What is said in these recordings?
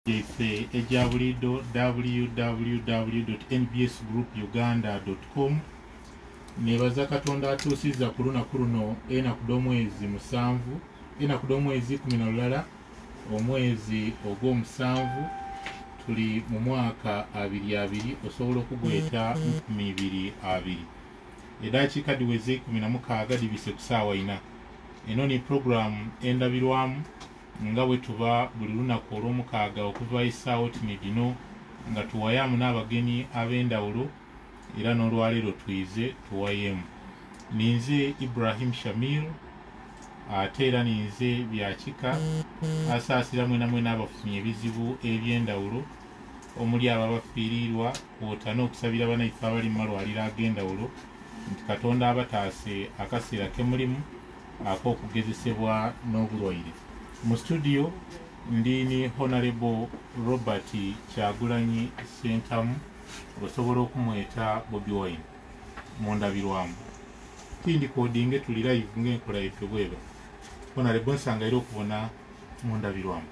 Efe ejabulido www.nbsgroupuganda.com. Nebaza Katonda atuusiza ku lunaku luno enaku d'omwezi 7 enaku d'omwezi 11 omwezi ogw'omusanvu tuli mu mwaka 22 osobola okugweta 2020 edakiika diweze 16 dibise ku ssaawa 4. Eno ni programu endabirwamu nga bwe tuba buli lunaku olw'omukaaga okuva essaawa tini dino nga tuwayamu n'abagenyi ab'endawulo era n'olwaleero twize tuwayemu. Ninze Ibrahim Shamil ate era ninze Byakika asaasira mwena abafunye ebizibu eby'endawulo omuli ababafiirirwa kwota n'okusabira bannayiffe abali mu malwaliro ag'endawulo nti Katonda abataase akaseera ke mulimu ak'okugezesebwa n'obulwaire. Mu studio ndini Honorable Robert Kyagulanyi Ssentamu osobola okumweta Bobi Wine mundabirwamu tindi kodinge tuli live ng'enkola yaffe bweba. Honorable nsangaire okubona mundabirwamu.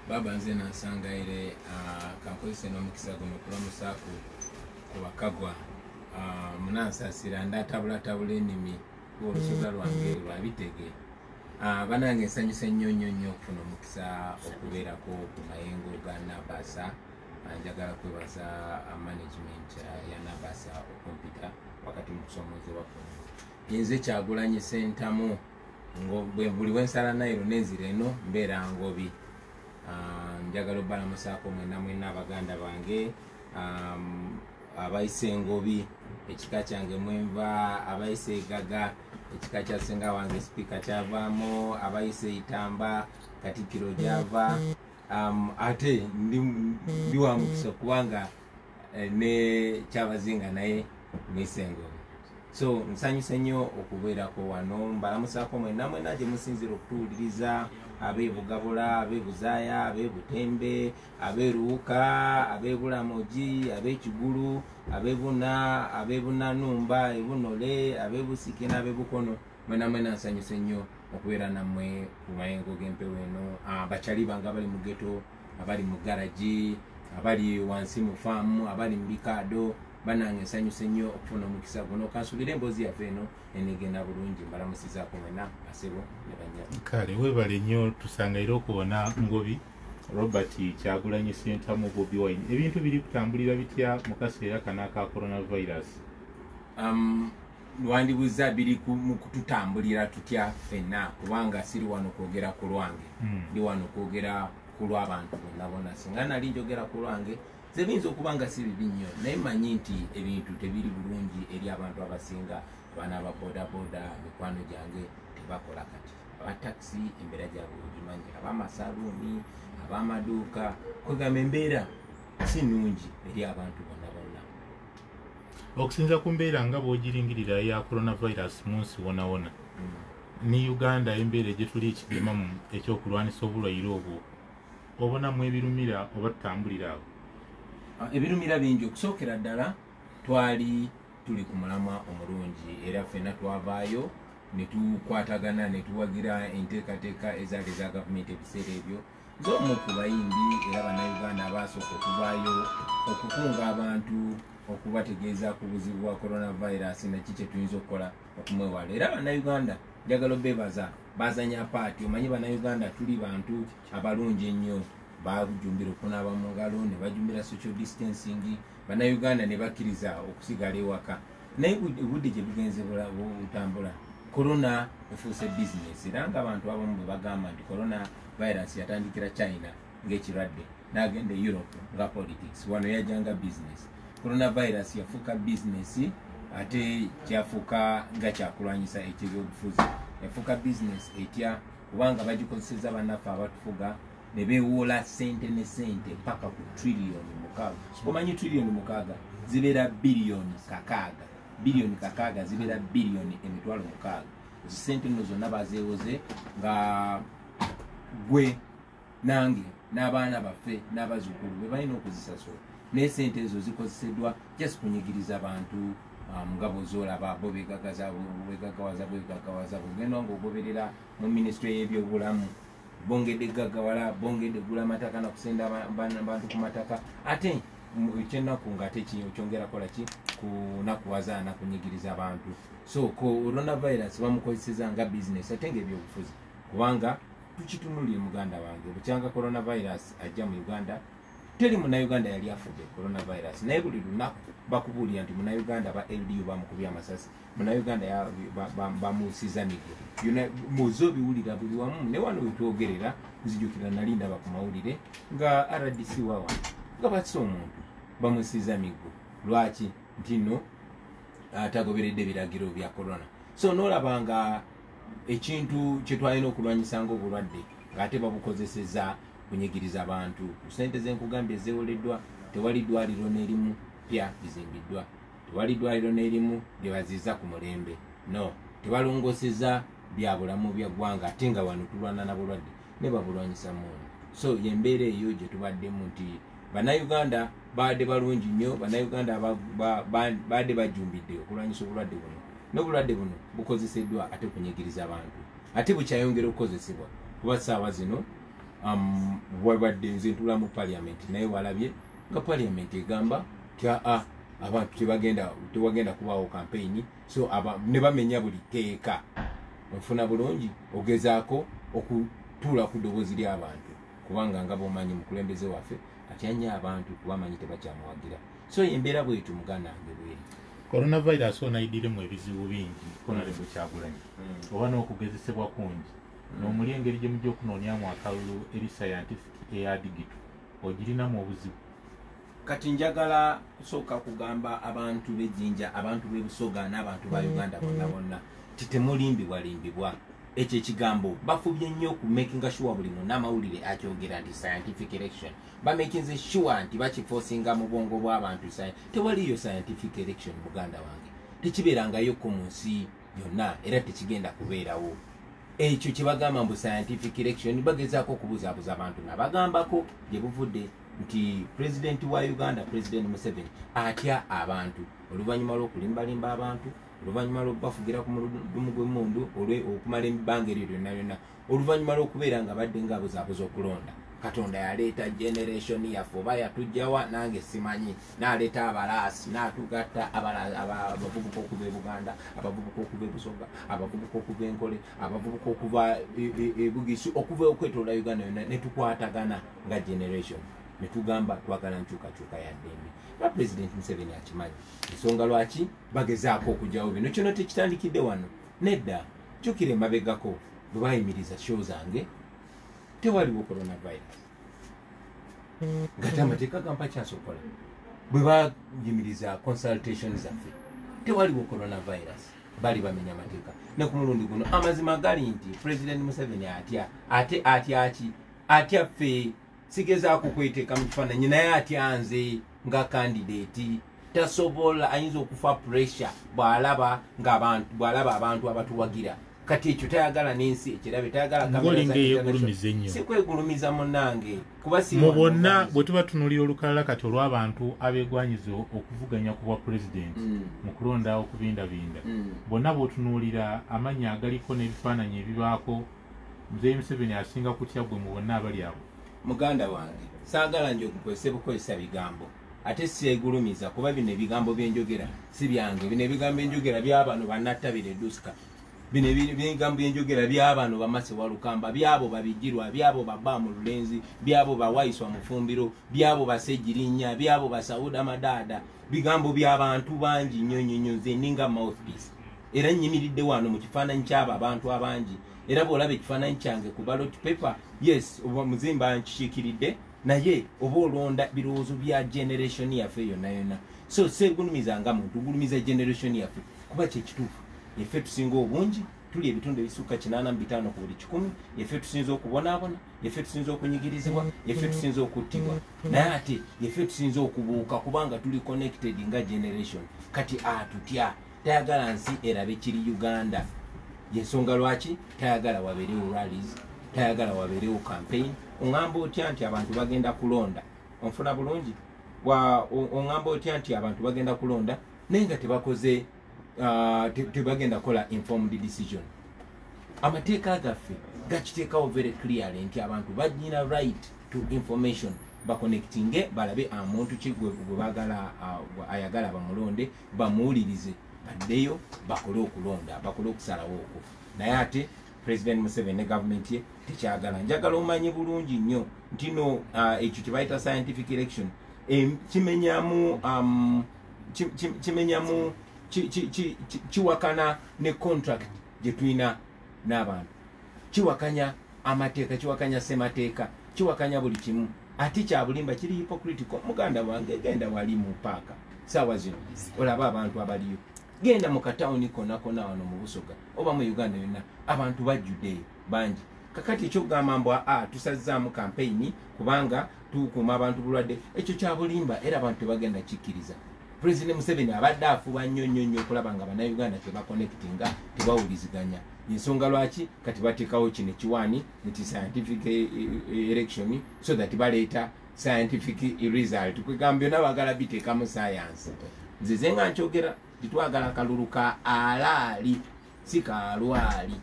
Baba nze nansangaire kankozese n'omukisa guno okulamusaako ku bakagwa munansaasira ndatabulatabula ennimi olusoga lwange lwabitege. Banange nsanyuse nnyo okufuna omukisa okubeerako ku mayengo ga Nabasa. Njagala kwebaza management ya Nabasa okumpita wakati mu kusoomozebwa kuno. Nze Kyagulanyi Ssentamu buli wensala Nairo nenzira eno mbeera Ngobi. Njagala obbalamusaako mwena abaganda bange abayise Ngobi ekika kyange mwenva, abayise Gaga ekika kya ssenga wange speaker kyavaamu, abayise Itamba Katikkiro gyava. Ate ndi wa mukisa kubanga ne Kyabazinga naye mwise Ngobi. So nsanyuse nnyo okubeerako wano. Mbalamusaako mwena gye musinzira okutuwuliriza, ab'e Bugabula, ab'e Buzaaya, ab'e Butembe, ab'e Luuka, ab'e Bulamogi, ab'e Kigulu, ab'e Buna, ab'e Bunanumba, e Bunole, ab'e Busike n'ab'e Bukono. Mwena nsanyuse nnyo okubeera nammwe ku mayengo g'empewo eno. Bakyali bange abali mu ghetto, abali mu garagi, abali wansi mu faamu, abali mu bikaado, banange nsanyuse nnyo okufuna omukisa guno. Kansuubire emboozi yaffe eno enegenda bulungi. Mbalamusizaako mwena basebo ne banyabo. Kale weebale nnyo tusangaire okubona Ngobi Robert Kyagulanyi Ssentamu Bobi Wine. Ebintu biri kutambulira bitya mu kaseera kano aka coronavirus? Wandibuza biri mu kututambulira tutya ffenna kubanga siri wano kwogera ku lwange. Ndi wano kwogera ku lw'abantu bonna. Singa nali njogera ku lwange zebinza okuba nga si bibi nnyo naye manyi nti ebintu tebiri bulungi eri abantu abasinga. Abaana ba bodaboda mikwano gyange tebakola kati, abataxi embeera gyabwe ogimanyi, ab'amasaluuni, ab'amaduuka, kwegamba embeera si nnungi eri abantu bonna. Okusinza ku mbeera nga bw'ogiringirira ya coronavirus mu nsi wona ne Uganda embeera gye tuli ekigemamu ekyokulwanisa obulwaire obwo obonamu ebirumira oba tutambulira awo? Ebirumira bingi. Okusookera ddala twali tuli ku mulamwa omulungi era ffenna twavaayo ne tukwatagana ne tuwagira enteekateeka ezaali eza gavumenti ebiseera ebyo z'omu ku bayimbi era bannayuganda abaasooka okuvaayo okukunga abantu okubategeeza ku buzibu bwa coronavirus nakiki kye tuyinza okukola okumwewala. Era bannayuganda njagala obeebaza bazanya paati. Omanyi bannayuganda tuli bantu abalungi ennyo, bajumbira okunaaba mu ngalo ne bajumbira social distancing. Bannayuganda ne bakkiriza okusigala ewaka. Naye obudde gye bugenze butambula corona efuuse business era ng'abantu abamu bwe bagamba nti corona virus yatandikira China ng'ekirwadde n'agenda e Europe nga politics, wano yajjanga business. Coronavirus yafuuka business ate kyafuuka nga kyakulwanyisa ekyebyobufuzi. Yafuuka business etya kubanga bagikozeseza bannaffe abatufuga ne beewoola ssente ne ssente paka ku trillioni 6. Omanyi trillioni 6 zibeera billioni 6. Billioni 6 zibeera billioni emitwalo 6. Ssente nno zonna bazeewoze nga gwe nange n'abaana baffe n'abazzukulu be balina okuzisasula. Naye ssente ezo zikozeseddwa just kunyigiriza abantu nga bw'ozoolaba bo begagawaza bwegaggawaza bw'ogenda ng'ogoberera mu minisitule y'ebyobulamu bongedde gaggawala bongedde gula mataka nakusenda abantu ku mataka ate ekyennaku ng'ate kyongera kola ki kunakuwaza nakunyigiriza abantu so coronavirus bamukozeseza nga business ate ng'ebyobufuzi kubanga tukitunulire muganda wange bukyanga coronavirus ajja mu Uganda teri munnauganda yali afudde coronavirus naye buli lunaku bakubuulira nti munnauganda ba LDU bamukubya amasasi munnauganda bamuusiza migo muzo biwulira buli wamu ne wano wetwogerera nzijukira nali ndaba ku mawulire nga RDC wawa nga batisa omuntu bamuusiza migo lwaki nti no atagoberedde biragiro bya corona so noolabanga ekintu kyetwalina okulwanyisanga obulwadde ng'ate babukozeseza kunyigiriza abantu ssente zenkugambye zewoleddwa tewali ddwaliro n'erimu pya bizimbiddwa tewali ddwaliro n'erimu lyebaziza ku mulembe no tebalongoseza bya bulamu bya ggwanga ate nga wano tulwana na bulwadde ne babulwanyisa muno so yembeera eyo gye tubaddemu nti bannayuganda baadde balungi nnyo bannayuganda baadde bajumbidde okulwanyisa obulwadde buno n'obulwadde buno bukozeseddwa ate kunyigiriza abantu ate bukyayongera okukozesebwa kuba ssaawa zino wabadde nze ntula mu parliament naye walabye nga parliament egamba ti abantu tewagenda kubaawo campaign so ne bamenya buli teeka onfuna bulungi ogezaako okutuula ku ddoboozi ly'abantu kubanga nga bwomanyi mukulembeze waffe atyanya abantu kubamanyi tebakyamuwagira so embeera bwetu muganda wange bweri coronavirus onayiddiremu ebizibu bingi konalebo Kyagulanyi oba n'okugezesebwa kungi n'omuli engeri gye mujja okunoonyamu akalulu eri scientific eya digito ogirinamu obuzibu kati njagala kusooka kugamba abantu b'ejjinja abantu b'ebusoga n'abantu ba Uganda bonna bonna titemulimbibwalimbibwa ekyo ekigambo bafubye nnyo ku making sure buli munnamawulire akyogera nti scientific election bamakinze sure nti bakiforcinga mu bwongo bw'abantu tewaliyo scientific election muganda wange tekibeerangayo ku mu nsi yonna era tekigenda kubeerawo ekyo kyebagamba mbu scientific election bagezaako okubuzaabuza abantu nabagambako gye buvudde nti president wa Uganda president Museveni atya abantu oluvannyuma lw'okulimbalimba abantu oluvannyuma lw'okubafugira ku muludumu gw'emmundu okumala ebbanga eryo lyonna lyonna oluvannyuma lw'okubeera nga badde ngabuzaabuza okulonda Katonda yaleeta generation yaffe oba yatujjawa nange simanyi n'aleeta abalaasi n'atugatta abavubuka okuva e Buganda abavubuka okuva e Busoga abavubuka okuva Enkole abavubuka okuva e Bugisi okuva okwetoola Uganda yonna ne tukwatagana nga generation ne tugamba twagala nkyukakyuka ya ddembe ba president Museveni akimanyi ensonga lwaki bagezaako okugyawo bino kino tekitandikidde wano nedda jjukira emabegako bwe bayimiriza show zange tewaliwo coronavirus ngate amateeka gampa kyasokola bwe bayimiriza consultation zaffe tewaliwo coronavirus bali bamenya amateeka ne ku mulundi guno amazima gali nti president Museveni atya ffe sigezaako kweteeka mu kifaananyi naye atya nze nga candidate tasobola ayinza okufa pressure bw'alaba abantu abatuwagira kati ekyo tayagala n'ensi ekirabe tayagala sikwegulumiza munnange kuba mu bonna bwe tuba tunulira olukalala kati olw'abantu abeegwanyiza okuvuganya ku bwa pulezidenti mu kulonda okubindabinda bonna bw'otunuulira amannya agaliko n'ebifaananyi ebibaako Muzeeyi Museveni asinga kutya gwe mu bonna abali abo muganda wange saagala nje okukozesa bukozesa bigambo ate siegulumiza kuba bino ebigambo byenjogera si byange bino ebigambo byenjogera by'abano bannattabire edduska bino ebigambo byenjogera by'abano bamase walukamba byabo babijirwa byabo baba mu lulenzi byabo bawayiswa mu fumbiro byabo basejjirinnya byabo basawuda madada bigambo by'abantu bangi nnyo nze ninga mouthpiece era nyimiridde wano mu kifaananyi ky'abo abantu abangi era bw'olaba ekifaananyi kyange ku ballot paper yes oba muzimba nkikiikiridde naye oba olonda birowoozo bya generation yaffe yonna yonna so seegulumizanga muntu gulumiza generation yaffe kuba kyekituufu yaffe tusinga obungi tuli ebitundu ebisukka 85 ku buli 100 yaffe tusinza okubonaabona yaffe tusinza okunyigirizibwa yaffe tusinza okuttibwa naye ate yaffe tusinza okubuuka kubanga tuli connected nga generation kati atutya tayagala nsi erabe kiri Uganda yensonga lwaki tayagala wabeerewo rallies tayagala wabeerewo campaign oŋŋamba otya nti abantu bagenda kulonda onfuna bulungi oŋŋamba otya nti abantu bagenda kulonda naye nga tebakoze tebagenda kola informed decision amateeka gaffe gakiteekawo very clearly nti abantu bagina right to information baconnectinge balabe omuntu ki gwe bagala ayagala bamulonde bamuwulirize baddeyo bakole okulonda bakole okusalawo okwo naye ate President Museveni ne government ye tekyagala. Njagala omanyi bulungi nnyo nti no ekyo kye bayita scientific election kimenyamu kiwakana ne contract gye tulina n'abantu, kiwakanya amateeka, kiwakanya semateeka, kiwakanya buli kimu. Ati kyabulimba kiri hypocritical. Muganda wange genda wali mu paaka saawa zino olaba abantu abaliyo, genda mu katawuni konna wano mu Busoga oba mu Uganda yonna abantu bajjuddeyo bangi. Kakati ekyogamba mbu tusazzaamu campaign kubanga tukuuma abantu bulwadde, ekyo kyabulimba era abantu tebagenda kikkiriza. President Museveni abadde afuba nnyo okulaba nga bannayuganda tebaconnectinga, tebawuliziganya. Ensonga lwaki kati bateekawo kino ekiwaani nti scientific election so that baleeta scientific result. Kwegamba byonna bagala biteekamu science. Nze nga nkyogera titwagala kalulu ka alaali si kalwali.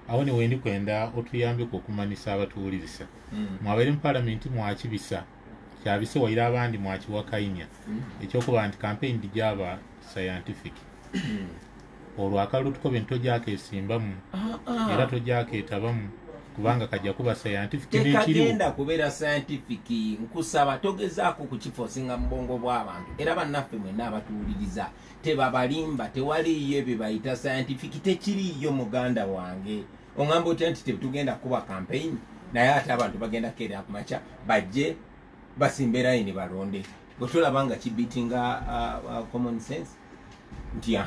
Awo ne wendi kwenda otuyambeko okumanisa abatuwuliriza. Mwabere mu palamenti mwakibisa kyabise waira abandi mwakiwakainya ekyokuba nti campaign dijaba scientific. Olwo akalulu tukobe ntojake esimbamu era tojake etabamu kubanga kajja kuba scientific n'ekiriwo. Tekagenda kubeera scientific, nkusaba togezaako kukifosinga mu bwongo bw'abantu era bannaffe mwenna abatuwuliriza tebabalimba, tewaliyo ebyo bayita scientific, tekiriyo muganda wange. Ongamba otya nti tetugenda kuba campaign naye ate abantu bagenda keera ku makya bajje basimbe layini balonde. Bwetulaba nga kibitinga common sense nti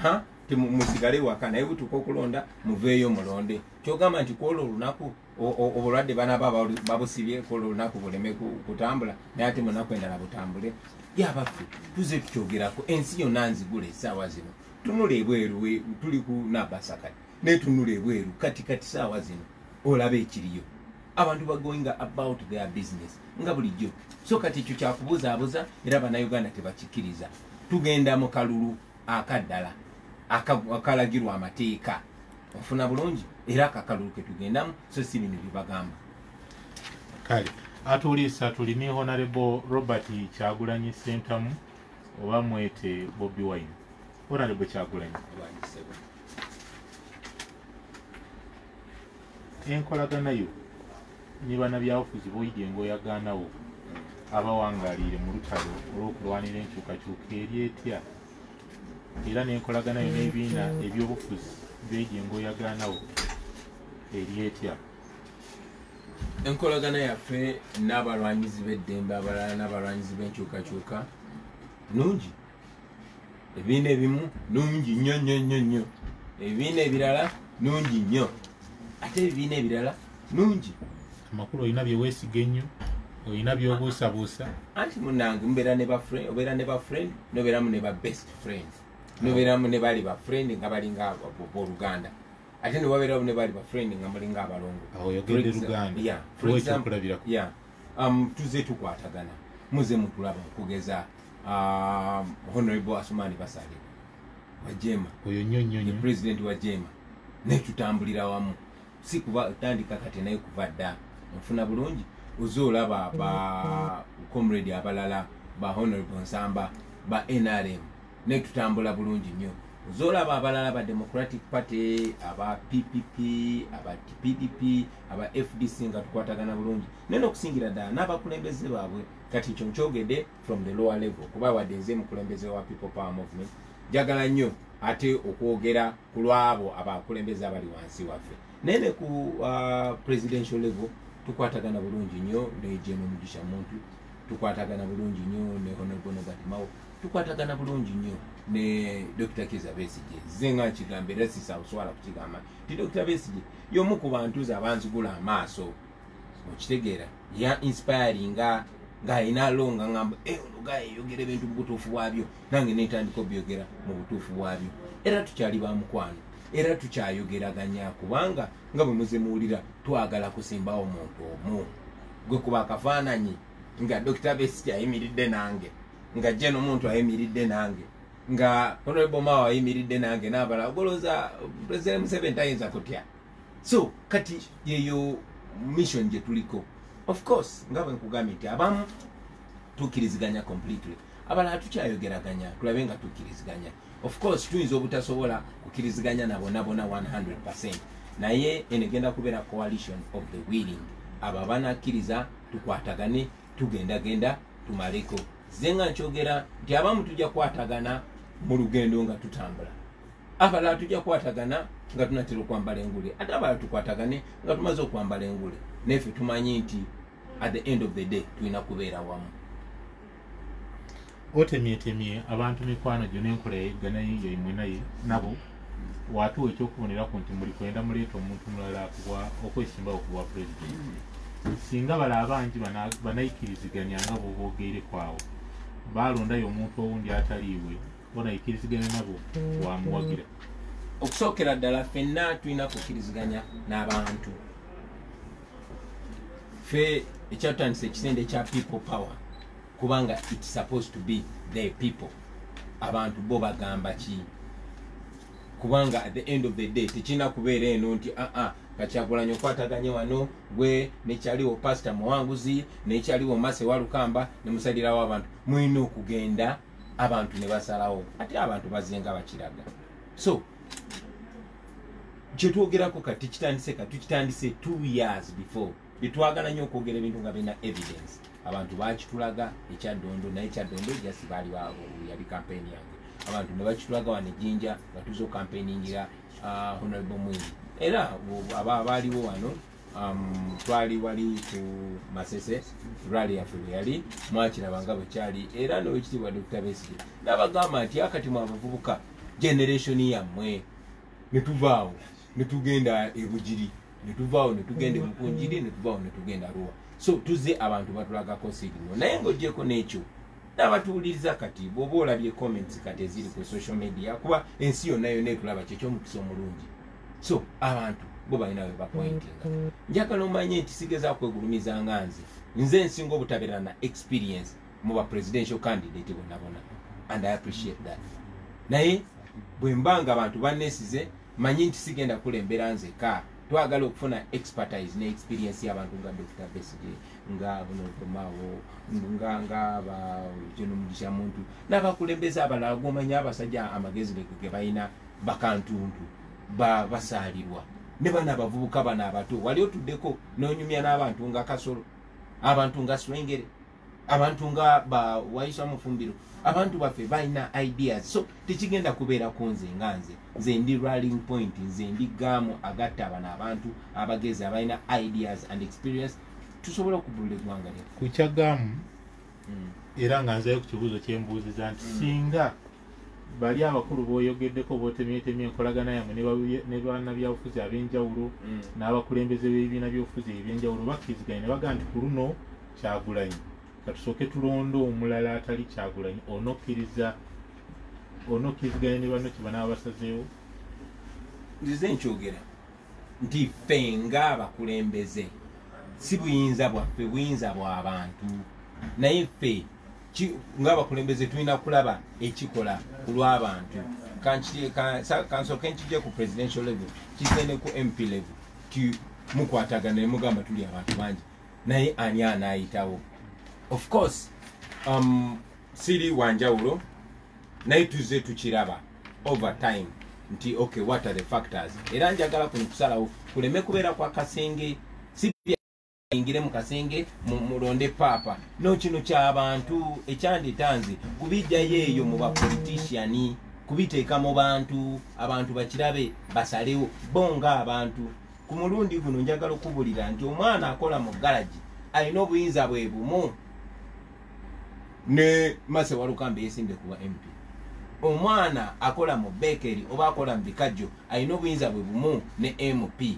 musigale waka naye butuuka okulonda muveeyo mulonde. Kyogamba nti kwolwo olunaku obulwadde banaba babusibye kwolwo olunaku buleme kutambula naye ate munaku endala butambule. Yabaffe tuze tukyogerako, ensi yonna nzigula essaawa zino. Tunula ebweru tuli ku Nabasakati naye tunula ebweru kati saawa zino olaba ekiriyo. Abantu going about their business nga bulijjo. So kati ekyo kyakubuzaabuza era bannayuganda tebakikkiriza. Tugenda mu kalulu akaddala akalagirwa amateeka. Ofuna bulungi era akakalulu ke tugendamu so si bino bye bagamba. Kale atuliisa tulini Honorable Robert Kyagulanyi Ssentamu oba mwete Bobi Wine. Honorable Kyagulanyi, enkolagana yo ne bannabyabufuzi boyidye ng'oyagaanawo abawangaalire mu lutalo olw'okulwanira enkyukakyuka eri etya era n'enkolagana yo n'ebibiina ebyobufuzi by'oyidye ng'oyagaanawo eri etya? Enkolagana yaffe n'abalwanyizi b'eddembe abalala n'abalwanyizi b'enkyukakyuka nungi. Ebibiina ebimu nungi nnyo, ebibiina ebirala nungi nnyo, ate ebibiina ebirala nungi. Amakulu olina bye weesiga ennyo, olina by'obuusabuusa. Anti munnange mubeera ne bafriend, obeera ne bafriend n'obeeramu ne ba best friend, n'obeeramu ne bali bafriend nga balinga abooluganda, ate ne wabeeramu ne bali bafriend nga mulinga abalongo. Awo yogedde Luganda. Tuze tukwatagana muze mutulaba okugeza Honorable Asumani Basale Wajema, oyo nnyo president wa Jema, ne tutambulira wamu si kuba tandika kati naye kuva dda. Nfuna bulungi ozoolaba ba comrade abalala ba Honorable Nsamba ba NRM ne tutambula bulungi nnyo. Ozoolaba abalala ba Democratic Party, aba PPP, aba PDP, aba FDC nga tukwatagana bulungi nene okusingira ddala n'abakulembeze baabwe. Kati ekyo nkyogedde from the lower level kuba wadde nze mukulembeze wa People Power Movement njagala nnyo ate okwogera ku lwabo abakulembeze abali wansi waffe. Nene ku presidential level tukwatagana bulungi nnyo ne Jema Mugisha Muntu, tukwatagana bulungi nnyo ne Honorable Nobert Mao, tukwatagana bulungi nnyo ne Dr. Kizza Besigye. Nze nga nkigamba era sisaawuswala kukigamba ti Dr. Besigye y'omu ku bantu abanzigula amaaso okitegeera ya inspiring nga ina longa ngamba olugaye yogera ebintu mu butuufu bwabyo nange netandika obyogera mu butuufu bwabyo era tukyali ba mukwano era tukyayogeraganya kubanga nga bwe muze muwulira twagala kusimbawo omuntu omu gwe kuba akafaananyi nga Dr. Besigye ayimiridde nange nga Jeno Muntu ayimiridde nange nga Honorable Mao ayimiridde nange n'abalala ogoloza President Museveni tayinza kutya So kati yeyo mission je tuliko. Of course nga bwe nkugambye nti abamu tukiriziganya completely, abalala tukyayogeraganya tulabe nga tukiriziganya. Of course tuyinza obutasobola kukiriziganya nabo 100%, naye enegenda kubeera coalition of the willing. Abo banakkiriza tukwatagane tugenda tumaleko. Zenga nkyogera nti abamu tujja kwatagana mu lugendo nga tutambula, abalala tujja kwatagana nga tunatera okwambala engule, ate abalala tukwatagane nga tumaze okwambala engule. Nefe tumanyi nti at the end of the day tulina kubeera wamu. Otemyetemye abantu mikwano gyo n'enkola yeggana yiyo imwe naye nabo watuwa ekyokuboneraku nti muli kwenda muleeta omuntu mulala okwesimbawo ku bwa pulezidenti. Singa bala abangi banayikiriziganya nga boboogere kwawo balondayo omuntu owundi ataliiwe bonayikiriziganya nabo wamuwagira. Okusookera ddala ffenna tulina kukiriziganya n'abantu. Ffe ekyatandisa ekisende ekya people power kubanga it's supposed to be the people. Abantu bo bagamba ki? Kubanga at the end of the day tekina kubeera eno nti Kyagulanyi okwataganye wano gwe nekyaliwo Pastor Muwanguzi nekyaliwo Mase Walukamba ne musalirawo abantu. Mulina okugenda abantu ne basalawo ate abantu bazenga bakiraga. So kyetwogerako kati tukitandise 2 years before. Bitwagala nnyo okwogera ebintu nga bina evidence. Abantu bakitulaga ekyaddondo naye ekyaddondo jasi baali yali campaign yange. Abantu ne bakitulaga wano Jinja nga tuzo campaigningira Honorable Mwinyi. Era abaaliwo wano twali wali ku Masese rally yaffe yali mwakiraba nga bwe kyali era n'owekitiibwa Dr. Besigye n'abagamba nti akati mu abavubuka generation yammwe ne tuvaawo ne tugenda e Bugiri ne tuvaawo ne tugenda e Bukunjiri ne tuvaawo ne tugenda Arua. So tuze abantu batulagako signal naye ng'oggyeko n'ekyo n'abatuwuliriza kati bw'oba olabye comments kati eziri ku social media kuba ensi yonna yonna etulaba kyekyomukisa omulungi. So abantu bo balina we bapointinga. Njagala omanye nti sigezaako kwegulumiza nga nze nsinga obutabeera na experience mu ba presidential candidate bonna and I appreciate that. Naye bwe mbanga abantu bannesize manyi nti sigenda kulembera nzeka. Twagala okufuna expertise ne experience y'abantu nga Dr. Besigye nga Bonokomawo nga ba Jono Mugisha muntu n'abakulembeza abalala gomanya abasajja amagezi ge balina bakantuntu basaalirwa ne bana abavubuka bana abato wali otuddeko n'onyumya n'abantu nga Kasolo, abantu nga Swengere, abantu nga ba Waisa Mufumbiro, abantu baffe balina ideas. So tekigenda kubeera ku nze ndi rallying point, nze ndi gaamu agatta abana abantu abagezi abalina ideas and experience tusobola okubulira eggwanga lye ku kyagaamu. Era nga nzeyo ku kibuuzo kyembuuziza nti singa bali abakulu boyogeddeko botemyetemye enkolagana yammwe ne bannabyabufuzi ab'enjawulo n'abakulembeze b'ebibiina by'obufuzi ebyenjawulo bakkiriziganya ne bagamba nti ku luno Kyagulanyi katusooke tulonde omulala atali Kyagulanyi onokkiriziganya ne banno kibanaaba basazeewo. Nzize nkyogera nti ffe nga abakulembeze si buyinza bwaffe, buyinza bw'abantu. Naye ffe nga abakulembeze tulina kulaba ekikola ku lw'abantu. Kansooke nkijje ku presidential level kisende ku MP level mukwatagana ne mugamba tuli abantu bangi naye ani anaayitawo. Of course siri wanjawulo naye tuze tukiraba over time nti okay what are the factors. Era njagala kuno kusalawo kuleme kubeera kwa kasenge ingire mu kasenge mulonde papa no kino ky'abantu ekyanditanzi kubijjayo eyo mu bapolitician kubiteeka mu bantu abantu bakirabe basalewo bonga abantu. Ku mulundi guno njagala okubulira nti omwana akola mu garage alina obuyinza bwe bumu ne Mase Walukamba yesimbe kuba MP. Omwana akola mu bakery oba akola mu bikajjo alina obuyinza bwe bumu ne MP.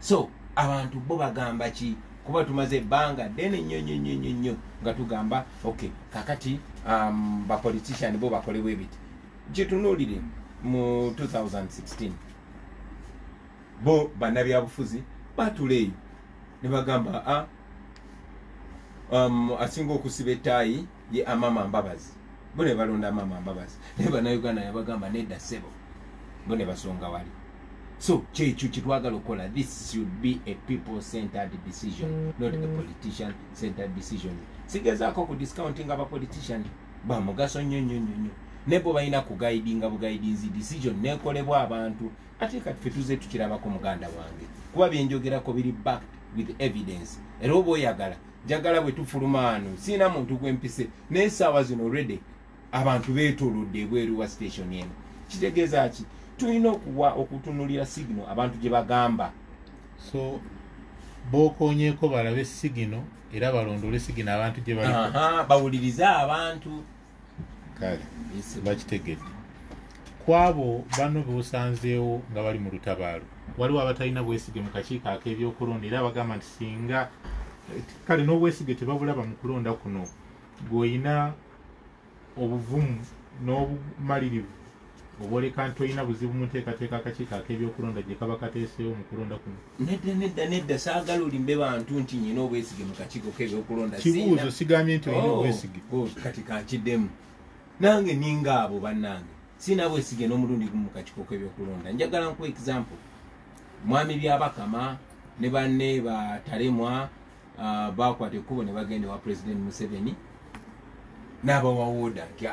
So abantu bo bagamba ki? Kuba tumaze ebbanga ddene nnyo nga tugamba okay kakati ba politician bo bakolewe ebiti. Gyetunuulire mu 2016 bo bannabyabufuzi batuleeyo ne bagamba asinga okusiba ettaayi ye Amama Mbabazi. Bo ne balonda Amama Mbabazi. Ne bannayuganda ne bagamba nedda ssebo. Bo ne basonga wali. So kyekyo kitwagala okukola. This should be a people-centered decision, not a politician-centered decision. Sigezaako ku discounting abapolitician bamugaso nnyo ne bo balina kugaidinga bugaidinzi decision nekolebwa abantu ate kati ffe tuze tukirabako muganda wange kuba byenjogerako biri backed with evidence. Era oba oyagala njagala bwe tufuluma wano siina muntu gwempise n'essaawa zino already abantu beetolodde ebweru wa station eno. Kitegeeza ki? Tulina okutunulira signal abantu gye bagamba. So bokonyeeko balabe signal era balondole signal abantu gye bali. Bawulirize abantu. Kale bakitegedde. Kwabo bano beosanzeewo nga bali mu lutabaalo waliwo abatalina bwesige mu kakiiko ak'ebyokulonda era bagamba nti singa kale n'obwesige tebabulaba mu kulonda kuno gw'olina obuvumu n'obumalirivu obwoleka nti olina buzibu mu nteekateeka akakiiko ak'ebyokulonda gye kaba kateeseewo mu kulonda kuno. Nedda saagala olimbe bantu nti nyina obwesige mu kakiiko k'ebyokulonda. Kibuuzo sigambye nti olina obwesige. Kati kankiddemu nange ninga abo bannange sina bwesige n'omulundi gumu mu kakiiko k'ebyokulonda. Njagala nkuwa example. Mwami Byabakama ne banne batalemwa bakwata ekkubo ne bagenda wa President Museveni n'abawawoda nti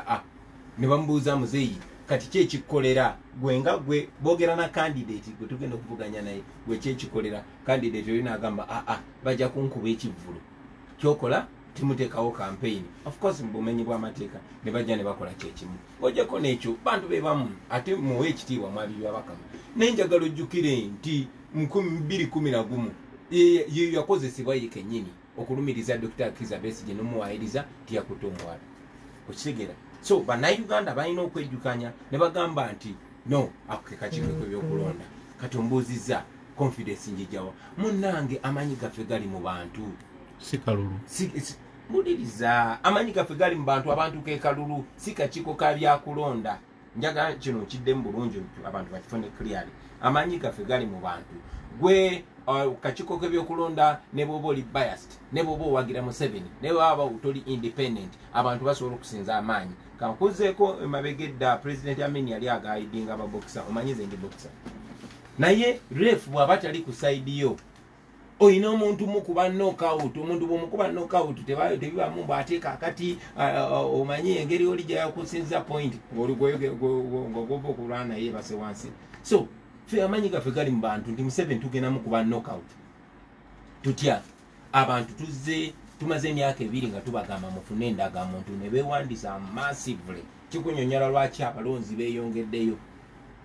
ne bamubuuza muzeeyi kati kyekikolera gwe nga gwe boogera na candidate gwe tugenda okuvuganya naye gwe kyekikolera candidate oyo n'agamba bajja kunkuba ekivvulu kyokola timuteekawo campaign. Of course mu bumenyi bw'amateeka ne bajja ne bakola kyekimu. Ojjako n'ekyo bantu be bamu ate muwe ekitiibwa Mwami Byabakama. Naye njagala ojjukire nti mu 2011 ye yakozesebwa ye kennyini okulumiriza Dr. Kizza Besigye n'omuwaayiriza tiyakutte omuwala. Okitegeera? So bannayuganda balina okwejjukanya ne bagamba nti no ako kakiiko k'ebyokulonda kati ombuuzizza confidence njijjawa munnange amanyi gaffe gali mu bantu si kalulu. Muliriza amanyi gaffe gali mu bantu abantu ke kalulu si kakiiko ka byakulonda. Njagala kino kiddemu bulungi abantu bakifune clearly. Amanyi gaffe gali mu bantu gwe kakiiko k'ebyokulonda ne bwoba oli biased ne bwoba owagira Museveni ne bwaba otoli independent abantu basobola okusinza amaanyi. Kankuzeeko emabegedda President Amini yali agaidinga ababokisa omanyize ndi bokisa naye ref bw'aba tali ku side yo oyina omuntu mukuba knockout omuntu bw'omukuba knockout tebibamu bw'ateeka akati omanyi engeri oli gyayakusinza point ng'ogomba okulwana naye base wansi. So ffe amanyi gaffe gali mu bantu nti Museveni tugenda mukuba knockout tutya abantu tuzze tumaze emyaka 2 nga tubagamba mufune endagamuntu ne beewandiisa massively. Kikunyonyola lwaki abalonzi beeyongeddeyo.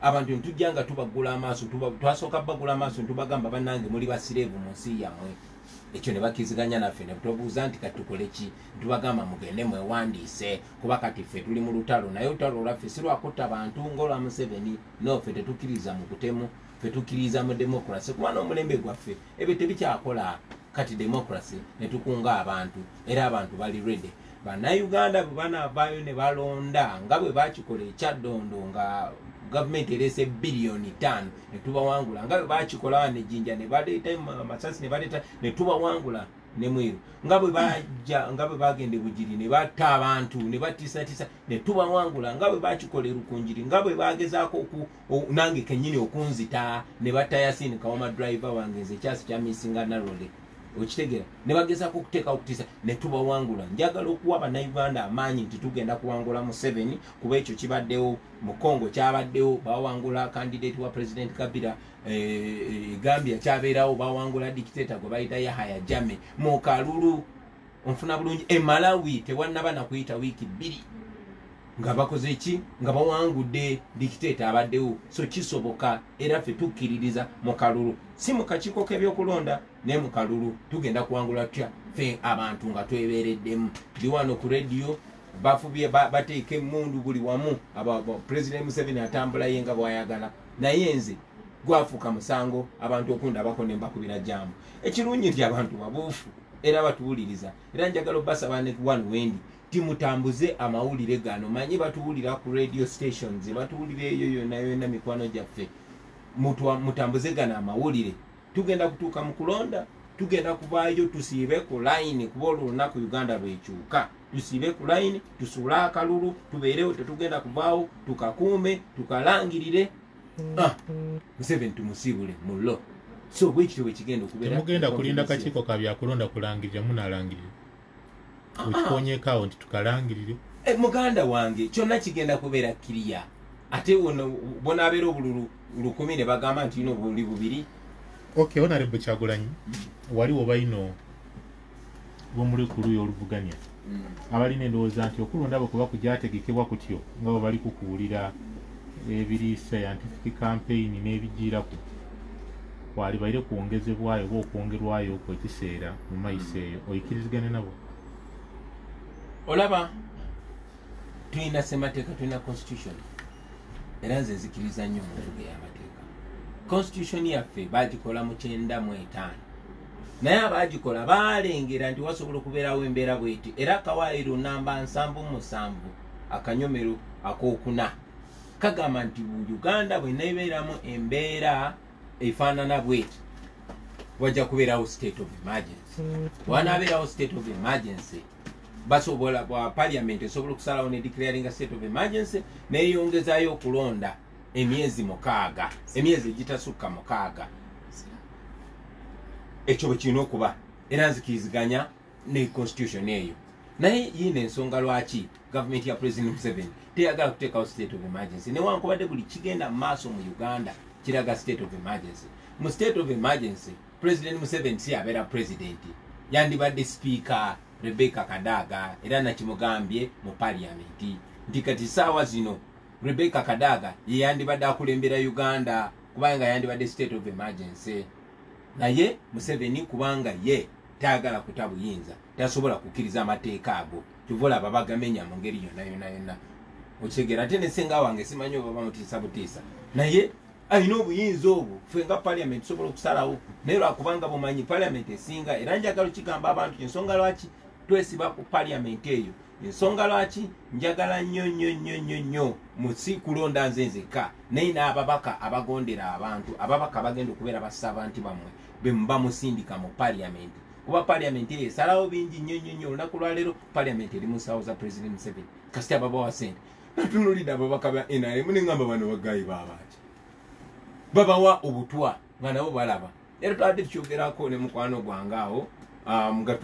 Abantu ntujja nga tubagula amaaso twasooka bagula amaaso ntubagamba bannange muli basireevu mu nsi yammwe. Ekyo ne bakkiziganya naffe ne tubuuza nti kati tukole ki? Tubagamba mugende mwewandiise kuba kati ffe tuli mu lutalo naye olutalo lwaffe si lwakutta bantu ng'olwa Museveni. No, ffe tetukkiriza mu butemu, ffe tukkiriza mu democracy kuba n'omulembe gwaffe ebyo tebikyakola. Kati democracy ne tukunga abantu era abantu bali ready. Bannayuganda bwe banaavaayo ne balonda nga bwe bakikola ekyaddondo nga gavumenti ereese bilioni 5 ne tubawangula nga bwe bakikola wane Jinja ne baleeta amasasi ne baleeta ne tubawangula ne Mwiru nga bwe bagenda Bugiri ne batta abantu ne batiisatiisa ne tubawangula nga bwe bakikola Rukunjiri nga bwe bagezaako nange kennyini okunzita ne batta Yasini Kawama driver wange nze kyasi kya Misinga Narole. Okitegeera ne bagezaako okuteeka okutiisa ne tubawangula. Njagala okuwa Bannayuganda amaanyi nti tugenda kuwangula Museveni kuba ekyo kibaddewo mu Congo kyabaddewo bawangula candidate wa President Kabila. Gambia kyabeerawo bawangula dictator gwe bayita Yahya Jammeh. Mu kalulu onfuna bulungi Malawi tewannaba na kuyita wiiki 2 nga bakoze ki nga bawangudde dictator abaddewo. So kisoboka era ffe tukkiririza mu kalulu si mu kakiiko k'ebyokulonda ne mu kalulu tugenda kuwangula tutya ffe abantu nga twebeereddemu. Ndi wano ku radio bafubye bateeka emmundu buli wamu President Museveni atambula ye nga bw'ayagala naye nze gwafuuka musango abantu okundabako ne mbakubira jambo. Ekirungi nti abantu babuufu era batuwuliriza era njagala obbasaba ne wano wendi timutambuze amawulire gano manyi batuwulira ku radio stations batuwulira eyo yonna mikwano gyaffe mutambuze gano amawulire. Tugenda kutuuka mu kulonda tugenda kuvaayo tusiibe ku line kuba olunaku Uganda lwekyuka tusiibe ku line tusuule akalulu tubeerewo tetugenda kuvaawo tukakuume tukalangirire Museveni tumusibule mullo so bwekityo bwekigenda okubeera temugenda kulinda kakiiko kabyakulonda kulangirira munalangirira okikonyeko nti tukalangirire muganda wange kyonna kigenda kubeera kiriya ate bona abeera obululu 10 ne bagamba nti ino buli bubiri. Okay, Honorable Kyagulanyi waliwo bayino bomuli ku luyo oluvuganya abalina endowooza nti okulonda bwe kuba kugyategekebwa kutyo nga bwe bali kukuwulira ebiri scientific campaign n'ebigiirako kwali baire kwongezebwayo oba okwongerwayo okwo ekiseera mu maiso eyo oyikirizigane nabo? Olaba tulina ssemateeka, tulina constitution era nze nzikiriza nnyo mu nvuga y'amateeka. Constitution yaffe bagikola mu 95 naye abagikola balengera nti wasobola okubeerawo embeera bweti era akawaayiro namba 77 akanyomero akokuna kagamba nti Uganda bwe nebeeramu embeera efaanana bweti wajja kubeerawo state of emergency. Wanaabeerawo state of emergency basobola parliament esobola okusalawo ne declaring state of emergency neyongezayo okulonda emyezi 6 emyezi egitasukka 6 ekyo bwe kirina okuba era nzikiriziganya ne constitution eyo. Naye yina ensonga lwaki gavumenti ya President Museveni teyagala kuteekawo state of emergency newankubadde buli kigenda mu maaso mu Uganda kiraga state of emergency. Mu state of emergency President Museveni si abeera president, yandibadde speaker Rebecca Kadaga era nakimugambye mu parliament nti kati saawa zino Rebecca Kadaga ye yandibadde akulembera Uganda kubanga yandibadde state of emergency. Naye Museveni kubanga ye tayagala kutabuyinza tasobola kukkiriza amateeka ago tuvola babagamenya mu ngeri yonna okigera ate ne senga wange simanyi oba bamutiisa butiisa naye ayina obuyinza obwo ffe nga parliament sobola okusalawo naye lwakubanga bumanyi parliament esinga era njagala okigamba abantu ensonga lwaki twesiba ku parliament eyo ensonga lwaki njagala nnyo musi kulonda nze nzekka naye n'ababaka abagondera abantu ababaka bagenda okubeera basaavanti bammwe bemuba musindika mu parliament kuba parliament eyo esalawo bingi nnyo olunaku lwaleero parliament eri mu nsaawo za President Museveni kasita ababawa sente natunulidde ababaka ba NRM neŋŋamba bano bagayi baabaki babawa obutwa nga nabo balaba era twadde tukyogerako ne mukwano gwange awo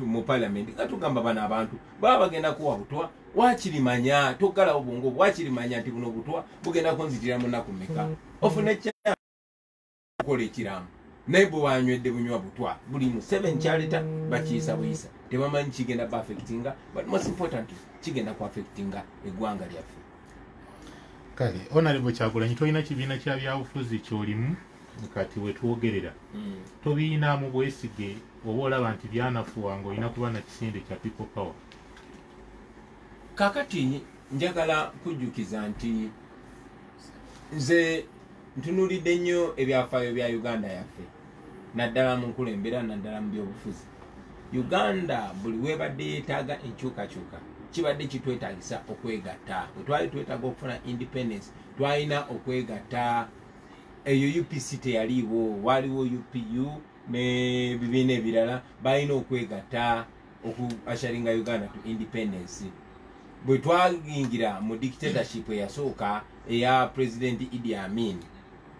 mu parliament nga tugamba bano abantu baba bagenda kuwa butwa wakirimanya togalawo bwongo wakirimanya nti buno butwa bugenda kunzitira mu nnaku mmeka ofune kola ekiramu naye bwe wanywedde bunywa butwa buli mu 7 kyaleta bakiisa buyisa tebamanyi kigenda ba affectinga but most important kigenda ku affectinga eggwanga lyaffe. Kale Honorable Kyagulanyi tolina kibiina kya byabufuzi kyolimu kati wetwogerera tobiinaamu bwesige oba olaba nti byanafuwa ng'olina kuba na kisinde kya people power? Kakati njagala kujjukiza nti nze ntunulidde nnyo ebyafaayo bya Uganda yaffe naddala mu nkulembera naddala mu byobufuzi. Uganda buli webadde yeetaaga enkyukakyuka kibadde kitwetaagisa okwegatta. Bwe twali twetaaga okufuna independence twalina okwegatta. Eyo UPC teyaliiwo, waliwo UPU ne bibiina ebirala balina okwegatta okuasharinga Uganda to independence. Bwe twayingira mu dictatorship eyasooka eya President Idi Amin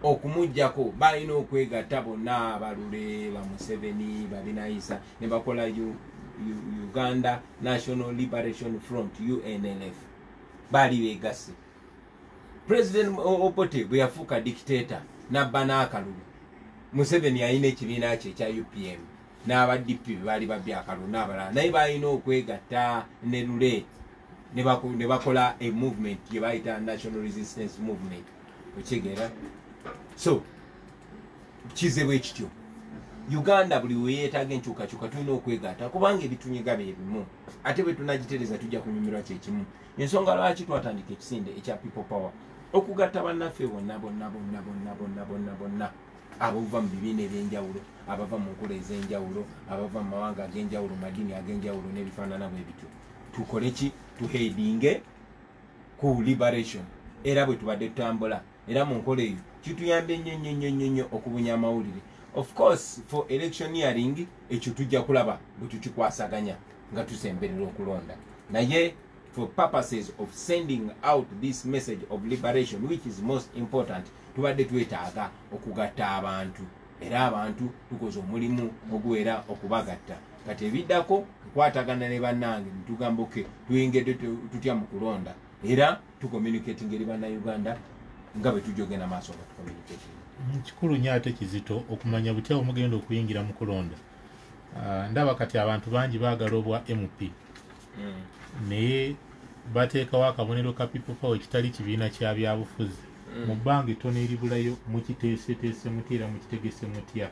okumujjako balina okwegatta bonna abalule ba Museveni babinaisa ne bakola Uganda National Liberation Front UNLF bali begasse. President Obote bwe yafuuka dictator nabba n'akalulu Museveni yalina ekibiina kye ekya UPM n'aba DP baali babya akalulu n'abalala naye balina okwegatta ne lule ne bakola a movement gye bayita National Resistance Movement okigera. So kizebwe ekityo Uganda buli weyeetaaga enkyukakyuka tulina okwegatta kubanga ebitunyiga bye bimu ate bwe tunagitereza tujja kunyumirwa kyekimu. Ensonga lwaki twatandika ekisinde ekya people power okugatta bannaffe bonna abava mu bibiina ebyenjawulo abava mu nkola ez'enjawulo abava mu mawanga ag'enjawulo madiini ag'enjawulo n'ebifaanana bwe bityo tukole ki tuheadinge ku liberation era bwe tubadde tutambula era mu nkola eyo kituyambe nnyo okubunya amawulire. Of course for electioneering ekyo tujja kulaba bwe tukikwasaganya nga tusemberera okulonda naye for purposes of sending out this message of liberation, which is most important, tubadde twetaaga okugatta abantu, era abantu tukoze omulimu oguwera okubagatta. Kati ebiddako tukwatagana ne bannange nitugamba oke tuyingedde tutya mu kulonda, era tucommunicating eri bannayuganda nga bwe tujogenda maaso nga tucommunicating. Kikulu nnyo ate kizito okumanya butya omugenda okuyingira mu kulonda. Ndaba kati abantu bangi baagala obwa MP naye bateekawo akabonero ka people power ekitali kibiina kya byabufuzi. Mu bbanga ettono eribulayo mukiteeseteese mutya era mukitegese mutya,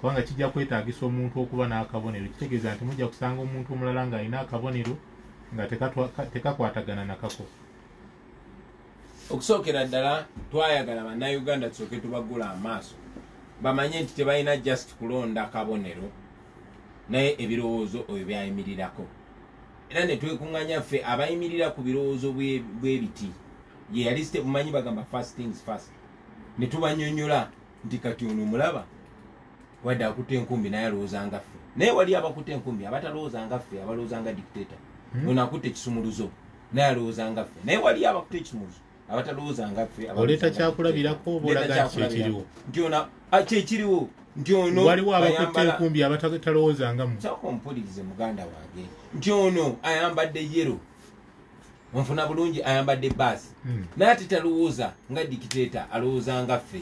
kubanga kijja kwetaagisa omuntu okuba n'akabonero. Kitegeeza nti mujja kusanga omuntu omulala ng'alina akabonero nga tekakwatagana nakako. Okusookera ddala twayagala bannayuganda tusooke tubagula amaaso bamanye nti tebalina just kulonda akabonero naye ebirowoozo ebyo byayimirirako, era ne twekuŋŋanya ffe abayimirira ku birowoozo bw'ebiti ye yali mumanyi bagamba first things first, ne tubanyonyola nti kati ono mulaba wadde akutte enkumbi naye alowooza nga ffe, naye wali abakutte enkumbi abatalowooza nga ffe, abalowooza nga dictator. Ono akutte ekisumuluzo naye alowooza nga ffe, naye wali abakutte ekisumuluzo abatalowooza nga ffe. Oleeta kyakulabirako oba olaga nti kyekiriwo? Nti ono kyekiriwo, nti ono waliwo abakutte enkumbi abatalowooza nga mu. Sooka ompulirize muganda wange, nti ono ayambadde yero onfuna bulungi, ayambadde baasi naye ate talowooza nga dikiteeta, alowooza nga ffe.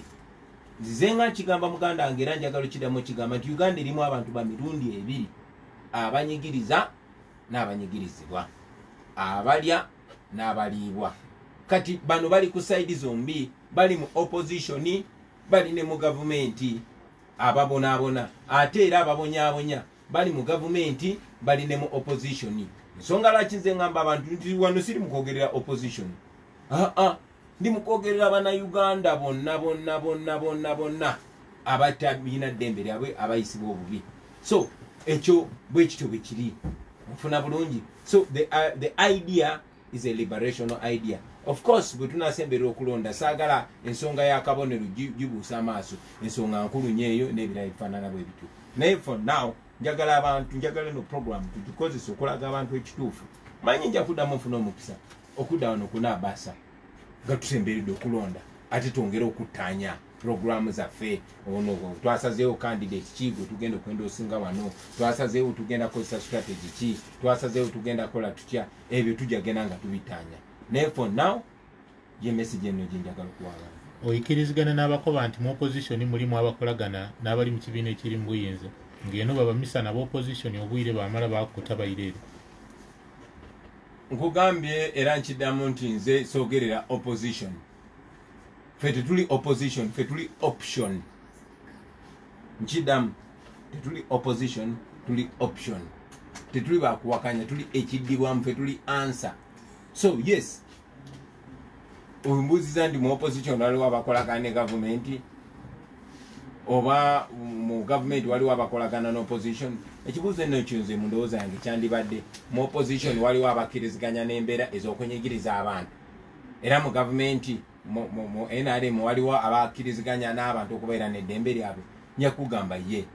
Nzize nga nkigamba muganda wange era njagala okiddamu okigamba nti Uganda erimu abantu ba mirundi ebiri, abanyigiriza n'abanyigirizibwa, abalya n'abaliibwa. Kati bano bali ku saidi zombi, bali mu opposition, bali ne mu gavumenti ababonaabona, ate era ababonyaabonya bali mu gavumenti, bali ne mu opposition. Ensonga lwaki nze ngamba abantu nti wano siri mu kwogerera opposition, ndi mu kwogerera bannayuganda bonna abatalina ddembe lyabwe, abayisibwa obubi. So ekyo bwe kityo bwe kiri, ofuna bulungi. So the idea is a liberational idea. Of course bwe tunasemberera okulonda saagala ensonga y'akabonero gibuusa amaaso, ensonga nkulu nnyo eyo n'ebirala ebifaanana bwe bityo. Naye for now njagala no program tugikozesa okulaga abantu ekituufu. Manyi nja kuddamu nfuna omukisa okudda wano kunaabasa nga tusemberedde okulonda, ate twongera okuttaanya programu zaffe. Ono twasazeewo candidate ki gwe tugenda okwenda osinga wano, twasazeewo tugenda kozesa strategy ki, twasazeewo tugenda kola tutya, ebyo tujagenda nga tubitaanya. Naye for now ye message eno gye njagala okuwa abantu. Oyikirizigana n'abakoba nti mu opposition mulimu abakolagana n'abali mu kibiina ekiri mu buyinza, ng'eno babamisana b'opposition obwire baamala bakuta bayireero? Nkugambye era nkiddamu nti nze soogerera opposition. Ffe tetuli opposition, ffe tuli option. Nkiddamu, tetuli opposition, tuli option. Tetuli bakuwakanya, tuli ekiddibwamu, ffe tuli answer. So yes, ombuuziza nti mu opposition waliwo abakolagana ne gavumenti oba mu gavumenti waliwo abakolagana n'opposition. Ekibuuzo eno ekyo nze mu ndowooza yange kyandibadde mu opposition waliwo abakkiriziganya n'embeera ez'okwenyigiriza abantu, era mu gavumenti mu NRM waliwo abakkiriziganya n'abantu okubeera n'eddembe lyabwe. Nja kugamba ye,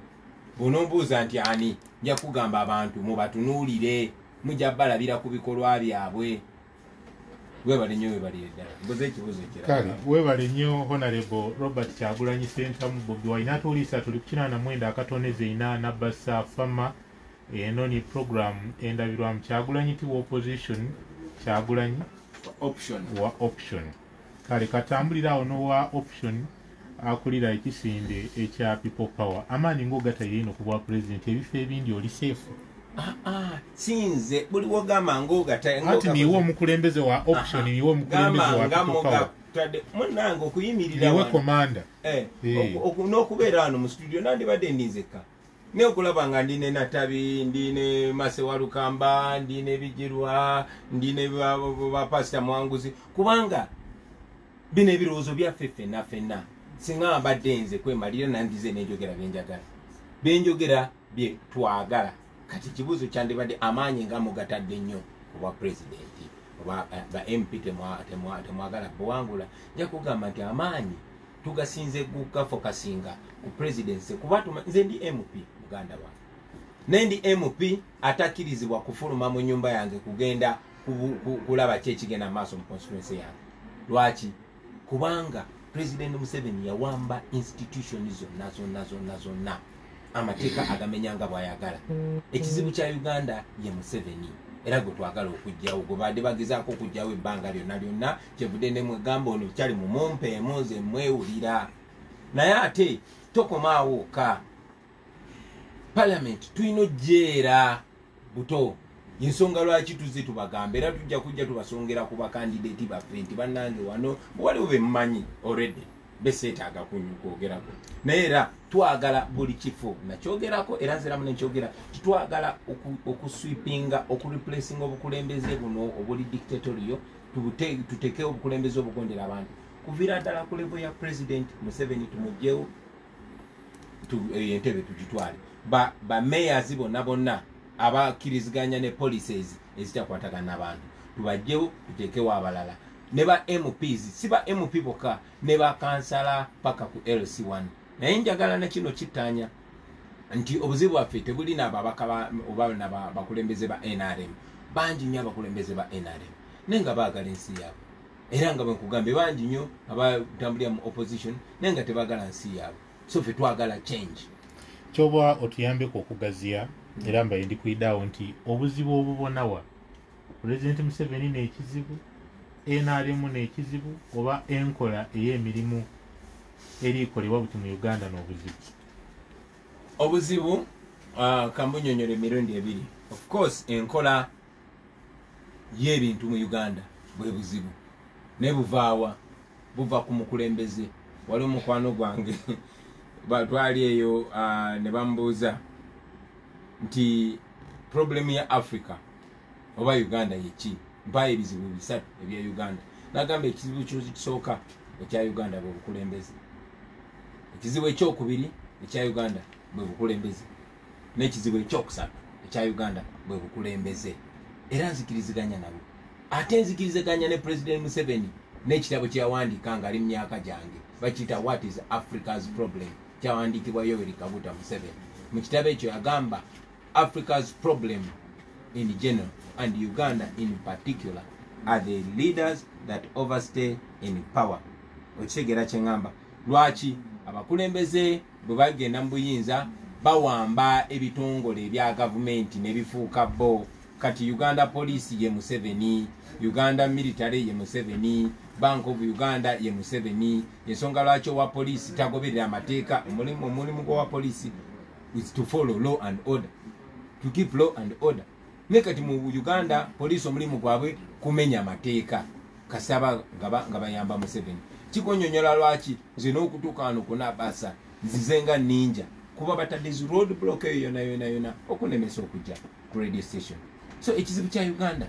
bw'onombuuza nti ani, nja kugamba abantu mubatunuulire, mujja balabira ku bikolwa byabwe. Webale nnyo webalire ddala. Mbuze ekibuuzo ekirala. Kale webale nnyo Honorable Robert Kyagulanyi Ssentamu Bobi Wine. Atuuliisa tuli ku 89 akatoneze 4 Nabasa Fama. Eno ni program endabirwamu Kyagulanyi ti opposition, Kyagulanyi wa option. Kale katambulira awo n'owa option akulira ekisinde ekya people power. Amaanyi ng'ogatayire ino ku bwa president, ebifo ebindi oli safe? Sinze buli wogamba ng'ogataye ati niwo omukulembeze wa option, niwo omukulembeze wa people power. Munnange okuyimirira niwe komanda n'okubeera wano mu studio nandibadde ndinzekka, ne okulaba nga ndine Natabi, ndine Masewa Lukamba, ndine Bijirwa, ndine bapasita Mwanguzi, kubanga bino ebirowoozo byaffe ffenna singa mbadde nze kwemalira nandize nenjogera byenjagala, byenjogera bye twagala. Kati kibuuzo kyandibadde amaanyi nga mugatadde nnyo obwa pulezidenti oba ba MP temwagala buwangula. Nja kugamba nti amaanyi tugasinze gukafokasinga ku presidency, kuba nze ndi MP muganda wange, naye ndi MP atakkirizibwa kufuluma mu nyumba yange kugenda kulaba ki ekigenda mu maaso mu constituency yange. Lwaki? Kubanga President Museveni yawamba institutions zonna amateeka agamenyanga bw'ayagala. Ekizibu kya Uganda ye Museveni era gwe twagala okujjawo, gwe badde bagezaako okujjawo ebbanga lyonna kyevudde ne mwegamba ono kyali mu mumpeemu nze mwewulira. Naye ate tokomaawo ka Parliament tulina ojjeera buto. Ensonga lwaki tuzze tubagambe era tujja kujja tubasongera ku bakandidate baffe nti bannange wano waliwo bemmanyi already beseetaaga kwogerako. Naye era twagala buli kifo nakyogerako era nziramu nenkyogera titwagala okusweepinga okureplacinga obukulembeze buno obuli dictatorial tutekewo obukulembeze obugondera abantu kuviira ddala ku level ya President Museveni tumugjewo entebe tugitwale ba mayors bonna abakkiriziganya ne policies ezitakwatagana n'abantu tubajjewo tuteekewo abalala ne ba MPs si ba MP bokka ne ba kansala paka ku LC1. Naye njagala na kino kittaanya nti obuzibu bwaffe tebuli n'ababaka oba n'abakulembeze ba NRM bangi nnyo abakulembeze ba NRM naye nga baagala ensi yaabwe era nga bwe nkugambye bangi nnyo abatambulira mu opposition naye nga tebaagala nsi yaabwe. So ffe twagala change. Kyoba otuyambeko okugaziya era mbaye ndikuidaawo nti obuzibu obubonawa President Museveni n'ekizibu NRM n'ekizibu oba enkola ey'emirimu erikolebwa buti mu Uganda n'obuzibu. Obuzibu kambunyonyole emirundi ebiri. Of course enkola y'ebintu mu Uganda bwe buzibu ne buvaawa buva ku mukulembeze. Waliwo mukwano gwange batwali eyo ne bamubuuza nti problem ya Africa oba Uganda yeki mpaye ebizibu bisatu ebya Uganda. Nagamba ekizibu kisooka ekya Uganda bwe bukulembeze, ekizibu ekyokubiri ekya Uganda bwe bukulembeze, n'ekizibu ekyokusatu ekya Uganda bwe bukulembeze. Era nzikiriziganya nabo ate nzikiriziganya ne President Museveni n'ekitabo kyawandiika nga ali mu myaka gyange bakiyita What is Africa's Problem kyawandiikibwa Yoweri Kaguta Museveni. Mu kitabo ekyo yagamba Africa's problem in general and Uganda in particular are the leaders that overstay in power. Okitegeera kye ngamba lwaki abakulembeze bwe bagenda mu buyinza bawamba ebitongole ebya gavumenti ne bifuuka bo. Kati Uganda Police ye Museveni, Uganda Military ye Museveni, Bank of Uganda ye Museveni. Ensonga lwaki owa police tagoberera amateeka. Omulimu gwa police is to follow law and order, to keep law and order. Nekati mu Uganda police omulimu gwabwe kumenya amateeka kasaba nga bayamba Museveni. Kikonyonyola lwaki nze n'okutuuka wano kunabasa nzizenga ninja kuba batadde road block eyo yona okunemesa okujja ku radio station. So ekizibu kya Uganda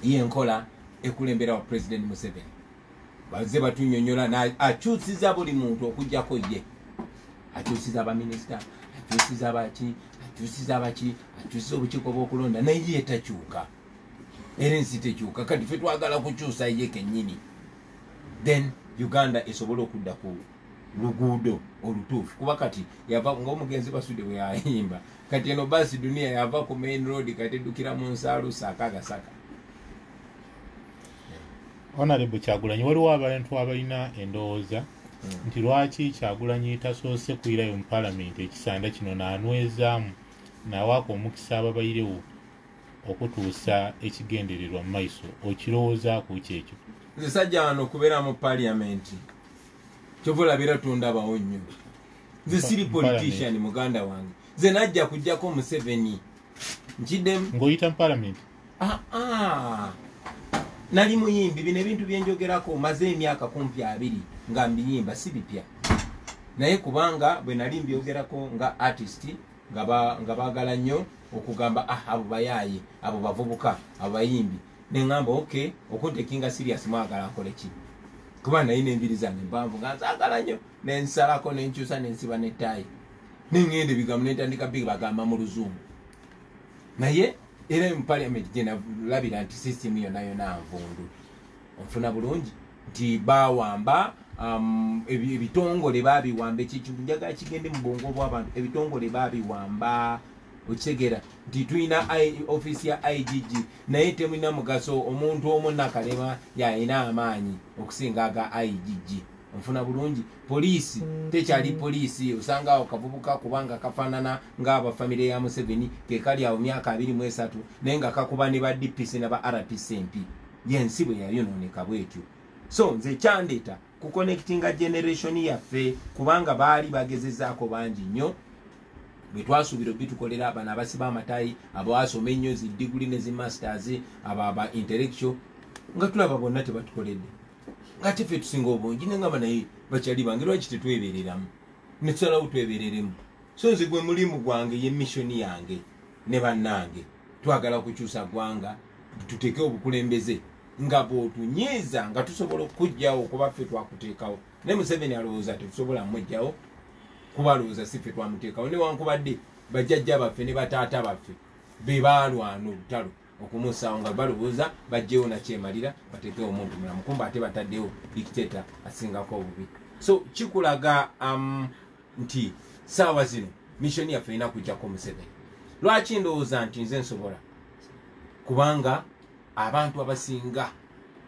yenkola ekulembera wa President Museveni baze batunyonyola na akyusiza buli muntu okujjako ye, akyusiza abaminister, akyusiza abaki, akyusiza obukiiko bw'okulonda naye yetakyuka era ensi tekyuka. Kati ffe twagala kukyusa ye kennyini then Uganda esobola okudda ku luguudo olutuufu kuba kati yava ng'omugenzi Basudde bwe yayimba kati eno basi dunia yava ku main road kati eddukira mu nsaalusa akagasaka. Honorable Kyagulanyi, waliwo abantu abalina endowooza nti lwaki Kyagulanyi tasoose kuyirayo mu Parliament ekisanda kino n'anywezaamu n'awaako omukisa ababayirewo okutuusa ekigendererwa mu maiso. Okirowoozaako ki ekyo? Nze sajja wano okubeera mu Parliament kyova olabira tundabawo nnyo. Nze siri politician muganda wange, nze najja kujjako Museveni nkiddemu ng'oyita mu Parliament. Nali muyimbi, bino ebintu byenjogerako maze emyaka kumpi 2 nga mbiyimba si bipya, naye kubanga bwe nali mbyogerako nga artist nga baagala nnyo okugamba abo bayaaye, abo bavubuka, abo bayimbi, ne ngamba okay okuntekinga serious mwagala nkole ki kuba nalina embiri zange mpanvu nga nzaagala nnyo nensalako nenkyusa nensiba nettaayi nengende bigambo nentandika bagamba mu Luzungu. Naye era mu Parliament gye nalabira nti system yonna nvundu onfuna bulungi nti bawamba ebitongole babiwamba ekintu njagala kigende mu bwongo bw'abantu, ebitongole babiwamba okitegeera nti tulina office ya IGG naye temulina mugaso omuntu omu nakalema yalina amaanyi okusinga aga IGG. Nfuna bulungi poliisi tekyali poliisi osanga awo kavubuka kubanga kafaanana ng'abafamire ya Museveni kekali awo myaka 23 naye nga kakuba ne ba DPC ne ba RPCMP yensi bwe yayonooneka bwetyo. So nze kyandeeta kuconnectinga generation yaffe kubanga baali bagezezaako bangi nnyo bwe twasuubira bitukolera abana abasiba amatayi abo asoma ennyo zi degree ne zi masters abo aba intellectual nga tulaba bonna tebatukoledde nga tefe tusinga obungi nengamba naye bakyali bange lwaki tetwebereramu netusalawo twebereremu. So nze gwe mulimu gwange ye mission yange ne bannange twagala kukyusa gwanga tuteeke obukulembeze nga bw'otunyiiza nga tusobola okujjawo kuba ffe twakuteekawo. Ne Museveni alowooza tetusobola mmujjawo kuba alowooza si ffe twamuteekawo newankubadde bajjajja baffe ne bataata baffe be baalwana olutalo okumusaawo nga balowooza bajjewo nakyemalira bateekewo omuntu mulamu kumba ate bataddewo dictator asingako obubi. So kikulaga nti saawa zino mission yaffe erina kujjako Museveni. Lwaki ndowooza nti nze nsobola? Kubanga abantu abasinga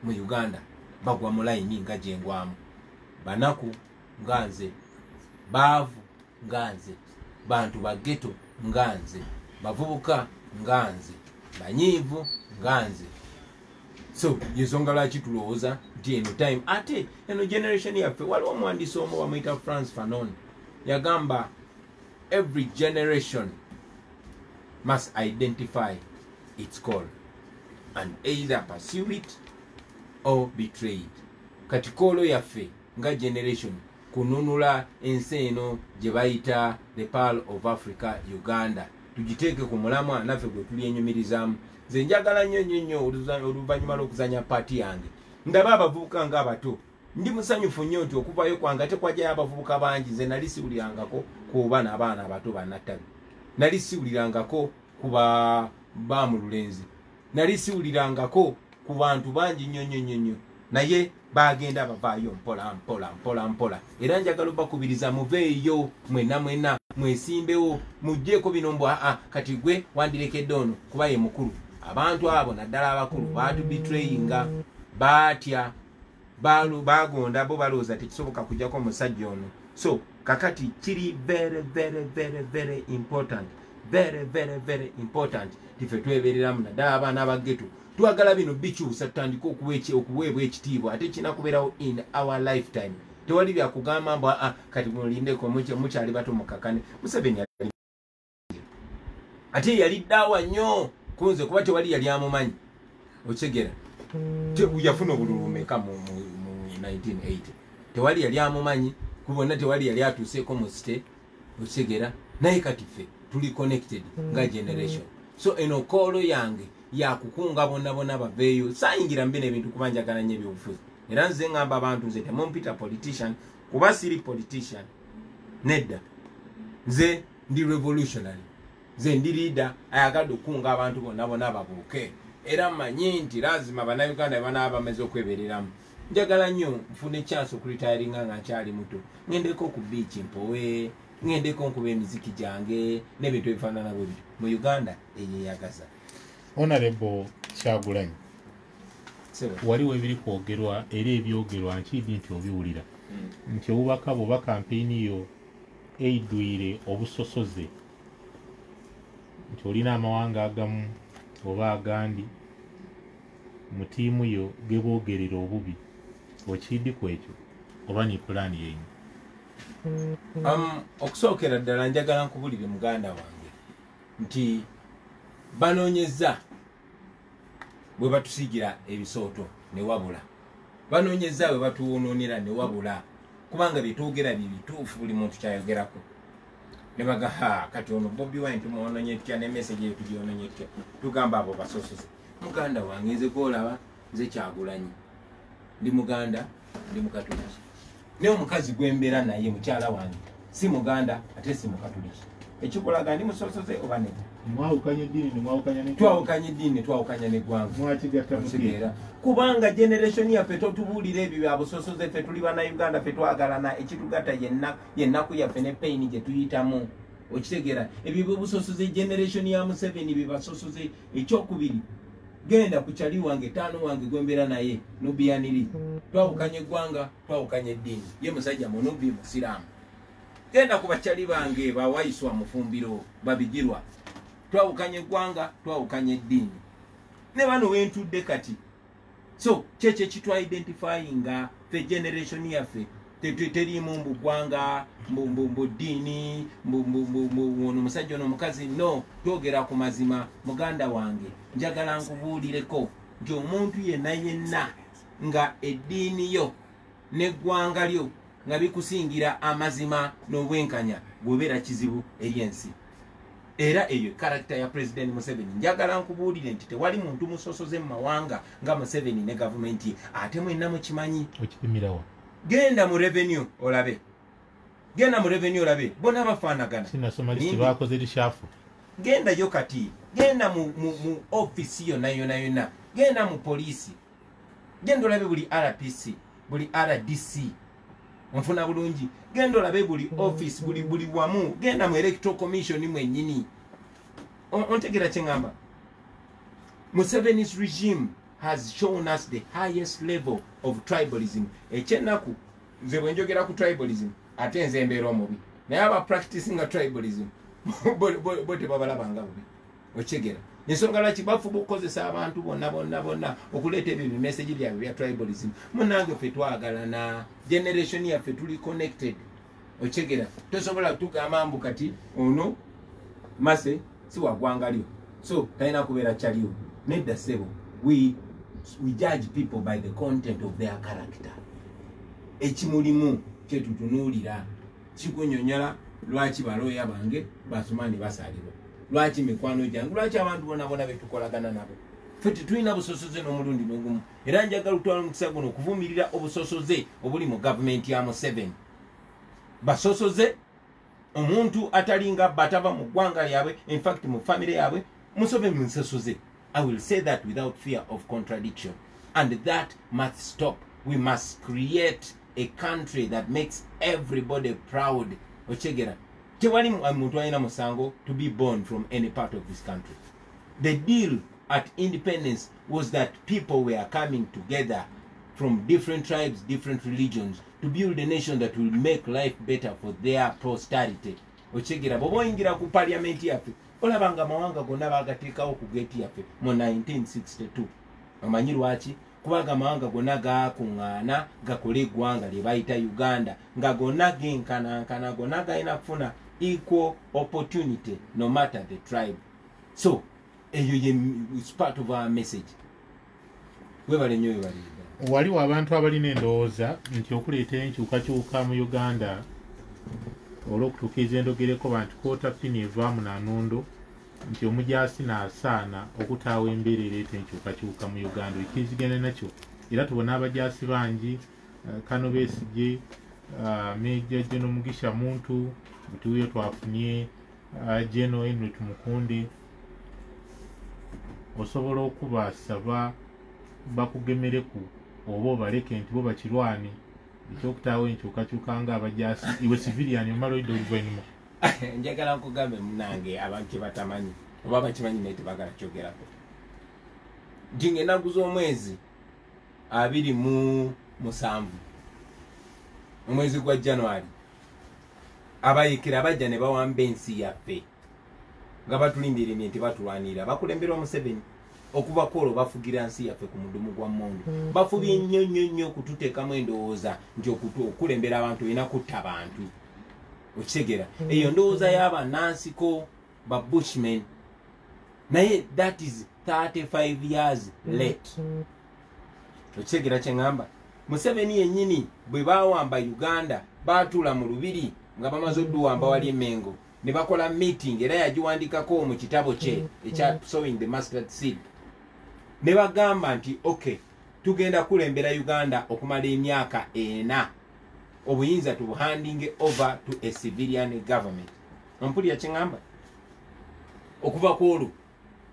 mu Uganda bagwa mu layini nga gyengwamu. Banaku nga nze, baavu nga nze, bantu ba ghetto nga nze, bavubuka nga nze, banyiivu nga nze. So yensonga lwaki tulowooza nti eno time ate eno generation yaffe waliwo omuwandiisi omu bamuyita France Fanon yagamba every generation must identify its call and either pursue it or betray it. Kati kolo yaffe nga generation kununula ensi eno gye bayita the Pearl of Africa Uganda tugiteeke ku mulamwa naffe gwe tuli enyumirizaamu. Nze njagala nnyo oluvannyuma lw'okuzanya paati yange ndaba abavubuka ng'abato ndi musanyufu nnyo nti okuvayo kwange ate kwajjayo abavubuka bangi. Nze nali siwulirangako ku baana abaana abato bannattabi, nali siwulirangako ku bamululenzi, nali siwulirangako ku bantu bangi nnyo naye bagenda bavaayo mpola. Era njagala obakubiriza muveeyo mwenna mwesimbewo mugjeeko bino mbu kati gwe wandirekedde ono kuba ye mukulu. Abantu abo naddala abakulu batubitrayinga batya bagonda bo balowooza tekisoboka kujjako omusajja ono. So kakati kiri very important, very important tife twebereramu naddala abaana abageto twagala bino bikyusa tutandika okuweebwa ekitiibwa ate kina kubeerawo in our lifetime. Tewali byakugamba mbu kati mulindeko mukyali bato mukakane. Museveni ate yali ddaawa nnyo kunze kuba tewali yali amumanyi okigera yafuna obululu meka mu 1980 tewali yali amumanyi kubona tewali yali atuuseeko mu site okigera naye kati ffe tuli connected nga generation. So eno koolo yange yakukunga bonna baveeyo saayingira mbina ebintu kuba njagala nnyo ebyobufuzi. Era nze ngamba abantu nze temumpita politician kuba siri politician nedda. Nze ndi revolutionary, nze ndi leader ayagadde okukunga abantu bonna babuuke. Era mmanyi nti lazima bannayuganda banaaba bamaze okwebereramu. Njagala nnyo nfune chance okuritayiringa nga nkyali muto ngendeko ku beach mpowe, ngendeko nkuba emiziki gyange n'ebintu ebifaanana bwe bityo. Mu Uganda eyeyagaza. Honorable Kyagulanyi, waliwo ebiri kwogerwa era ebyogerwa nkidi nti obiwulira nti obubaka bwoba kampeyini yo eidwire obusosoze nti olina amawanga agamu oba agandi mu ttiimu yo geboogerera obubi okidi ku ekyo oba ni pulaani yenyu? Okusookera ddala njagala nkubulire muganda wange nti banoonyeza bwe batusigira ebisooto ne wabula, banoonyeza bwe batuwonoonera ne wabula, kubanga byetwogera bye bituufu buli muntu kyayogerako. Ne baga kati ono Bobi Wine tumuwonoonye tutya ne message ye tugyonoonye tutya, tugamba abo basosoze. Muganda wange nze gwolaba nze Kyagulanyi ndi muganda, ndi mukatuliki. Naye omukazi gwembeera naye mukyala wange si muganda ate si mukatuliki. Ekikolaga ndi musosoze oba nedda. Mwawukanya eddiini nemwawukanya ne twawukanya eddiini twawukanya n'eggwanga mwakigatta muteera kubanga generation yaffe totubuulira ebyo byabusosoze ffe tuli bannayuganda ffe twagalana ekitugatta yennaku yaffe ne payini gye tuyitamu okitegera ebyo busosoze generation ya Museveni bibasosoze ekyokubiri genda ku kyali wange taano wange gwembera naye nubiyaniri twawukanye eggwanga twawukanye eddiini ye musajja munubi musiraamu genda ku bakyali bange bawayiswa mufumbiro babigirwa twawukanye eggwanga twawukanye eddiini ne bano wentudde kati so kyekyo kitwa identifying the generation yaffe terimu mbu ggwanga mbu ddiini ono musajja ono mukazi no twogera ku mazima muganda wange njagala nkubuulireko nti omuntu yenna nga eddiini yo n'eggwanga lyo nga bikusingira amazima n'obwenkanya bw'obeera kizibu eri ensi era eyo karakita ya President Museveni njagala nkubuulire nti tewali muntu musosoze mu mawanga nga Museveni ne gavumenti ye ate mwenna mukimanyi okipimirawo genda mu revenue olabe bona bafaanagana sinasoma listi bakoze lishafu genda yo kati genda mu office yonna genda mu poliisi genda olabe buli RPC buli RDC onfuna bulungi genda olabe buli office buli wamu genda mu electoral commission mwennyini ontegera kyengamba Museveni's regime has shown us the highest level of tribalism ekyenaku nze bwe njogera ku tribalism ate nze mbeera omubi naye aba practicing tribalism bo tebabalabanga bubi okigera ensonga lwaki bafuba okukozesa abantu bonna okuleeta ebyo bimesagi byabwe bya tribalism munange ffe twagalana generation yaffe tuli connected okigera tosobola tugamba mbu kati ono mase si wagwanga lyo so talina kubeera kyaliwo nedda ssebo we judge people by the content of their character ekimulimu kyetutunuulira kikunyonyola lwaki balooya bange basomani basalibwa lwaki mikwano gyange lwaki abantu bonna betukolagana nabo ffe tetulina busosoze n'omulundi n'ogumu era njagala okutwala omukisa guno okuvumirira obusosoze obuli mu gavumenti ya Museveni basosoze omuntu atalinga batava mu ggwanga lyabwe in fact mu family yabwe Museveni musosoze. I will say that without fear of contradiction. And that must stop. We must create a country that makes everybody proud. Ochegera. Tewali muntu alina musango to be born from any part of this country. The deal at independence was that people were coming together from different tribes, different religions to build a nation that will make life better for their posterity. Ochegera. Boboingira ku parliament yaffe. Olabanga mawanga gonna bagateekawo ku gate yaffe mu 1962 amanyi lwaki kubanga mawanga gonna gakuŋŋaana gakole eggwanga lye bayita Uganda nga gonna genkanankana gonna galina kufuna equal opportunity no matter the tribe. So eyo is part of our message. Webale nnyo webale waliwo abantu abalina endowooza nti okuleeta enkyukakyuka mu Uganda olw'okutuukiriza endogereko bantu koota pini evaamu nanundo nti omujaasi naasaana okutaawa embeera ereeta enkyukakyuka mu Uganda ekkirizigana nakyo era tubona abajaasi bangi Kano Besigye Meja General Mugisha Muntu bituyo twafunye General Henry Tumukunde osobola okubasaba bakugemereku oba obaleke nti bo bakirwane ekyokutaawo enkyukakyuka nga abajaasi iwe civilian omala oyidde oluvannyuma njagala nkugambe munange abantu batamanyi oba bakimanyi naye tebagala kyogerako nti ng'ennaku z'omwezi 27 omwezi gwa January abayekera bajja ne bawamba ensi yaffe nga batulindirimye nti batulwanira bakulemberwa Museveni okuva kwolwo bafugira nsi yaffe ku mudumu gwa mmondo bafubye nnyo okututeekamu endowooza nti okulembera abantu olina kutta abantu okitegeera eyo ndowooza y'abanansiko ba Bushmen naye that is 35 years late okitegeera kye ŋŋamba Museveni yennyini bwe baawamba Uganda baatuula mu lubiri nga bamaze odduwamba wali emengo ne bakola meeting era yagiwandikako mu kitabo kye ekya Sowing the Mustard Seed ne bagamba nti okay tugenda kulembera Uganda okumala emyaka 4 obuyinza tubuhanding over to a civilian government. Ompulira kyengamba okuva ku olwo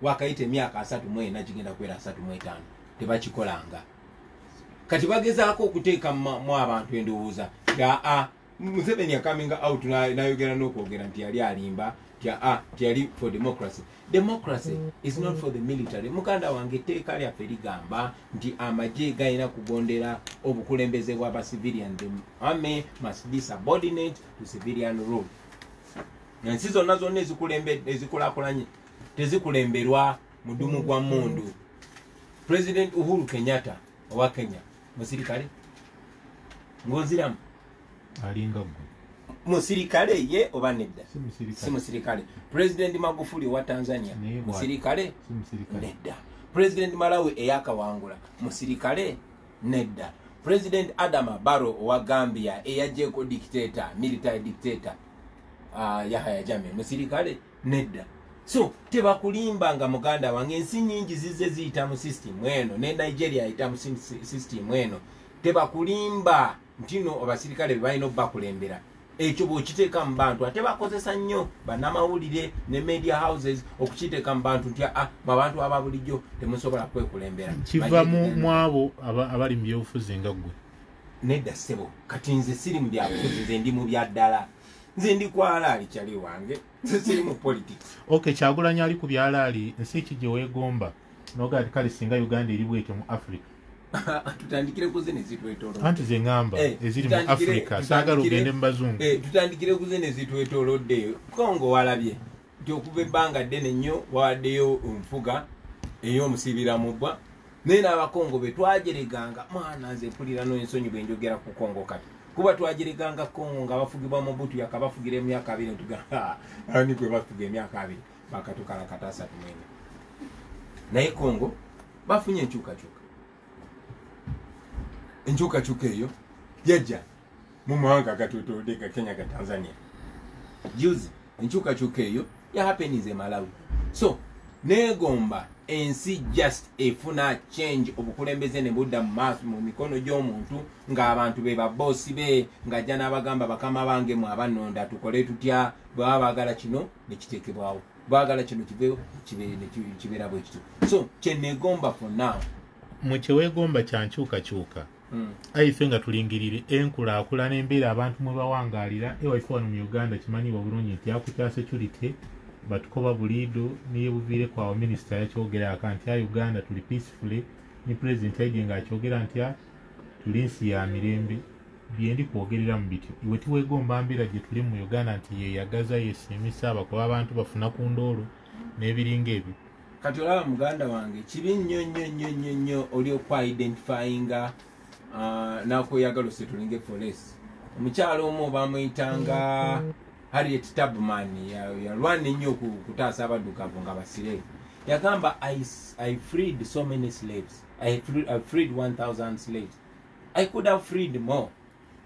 wakayita emyaka 34 kigenda kwera 35 tebakikolanga kati bagezaako okuteeka mu abantu endowooza Museveni ya coming out nayogera n'okwogera nti yali alimba yali for democracy. Democracy is not for the military. Mukanda wange etteeka lyaffe ligamba nti amagye gayina kugondera obukulembeze bw'aba civilian. The army must be subordinate to civilian rule. Ensi zonna zonna ezikulaakulanye tezikulemberwa mudumu gwa mundu. President Uhuru Kenyatta owa Kenya musirikale ngonziramu alinga gwe musirikale ye oba nedda si musirikale. President Magufuli wa Tanzania musirikale nedda. President Malawi eyakawangula musirikale nedda. President Adama Barrow wa Gambia eyajeko dictator military dictator Yahya Jammeh musirikale nedda. So tebakulimba nga muganda wange ensi nyingi zize ziyita mu system eno ne Nigeria ita mu system eno tebakulimba ntino abasirikale balina bakulembera ekyo bw'okiteeka mu bantu ate bakozesa nnyo bannamawulire ne media houses okukiteeka mu bantu nti abantu aba bulijjo temusobola kwekulembera kiva mu abo abali mu byobufuzi nga ggwe nedda ssebo kati nze siri mu byabufuzi nze ndi mu byaddala nze ndi ku alaali kyali wange nze siri mu politics. Okay, Kyagulanyi ali ku byalaali nsi ki gye weegomba noga ati kale singa Uganda eri bwetyo mu Africa tutandikire ku zene zitwetolodde anti ze ngamba eziri mu Africa saagala ogende mu bazungu tutandikire ku zene zitwetolodde. Kongo walabye nti okuva ebbanga ddene nnyo wawaddeyo nfuga ey'omusibira mubbwa naye n'abakongo be twagereganga mwana nze mpulira n'ensonyi bwe njogera ku Kongo kati kuba twagereganga Kongo nga bafugibwa Mobutu yakabafugira emyaka 2 tuga ani kwe bafuga emyaka 2 bakatukala katasa tumene naye Kongo bafunye enkyukakyuka eyo yajja mu mawanga gatwetolodde ga Kenya ga Tanzania juzi enkyukakyuka eyo ya happenize Malawi. So negomba ensi just efuna change obukulembeze ne budda mu maaso mu mikono gy'omuntu ng'abantu be baboosi be ng'ajja n'abagamba bakama bange mu abanonda tukole tutya bwaba baagala kino ne kiteekebwawo baagala kino kiveewo kibeera bwe kityo. So kyenegomba for now mu kyeweegomba kyankyukakyuka aife nga tulingirire enkulaakulana embeera abantu mwe bawangaalira ewaife wano mu Uganda kimanyibwa bulungi nti akutya security batukoba bulido niye buvire kwa minisita yakyogera akanti ya Uganda tuli peacefully ni president yaje nga akyogera nti tuli nsi ya mirembe byendi kwogerera mu bityo iwe tiwegomba mbira gye tuli mu Uganda nti ye yagaza yesimisa abakoba abantu bafuna ku ndoolo n'ebiringa ebyo. Kati olaba muganda wange kibi nnyo oli okwa identifyinga nakweyagala osetulinge police. Omukyalo omu bamuyitanga Harriet Tubman yalwana nnyo kutaasa abaddugavu nga basirevu. Yagamba I freed so many slaves. I freed 1,000 slaves. I could have freed more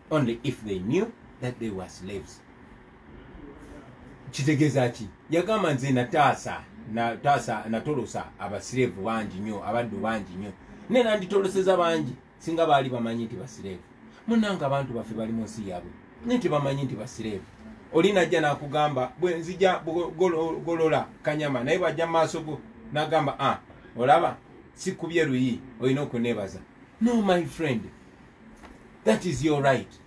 only if they knew that they were slaves. Kitegeeza ki? Yagamba nze natolosa abasirevu bangi nnyo abaddu bangi nnyo ne nanditoloseza bangi singa baali bamanyi nti basirevu. Munnanga abantu baffe bali mu nsi yaabwe nti bamanyi nti basirevu. Oli najja nakugamba bwe nzija golola kanyama naye bajja maaso go nagamba olaba sikubye luyi olina okunebaza. No my friend, that is your right.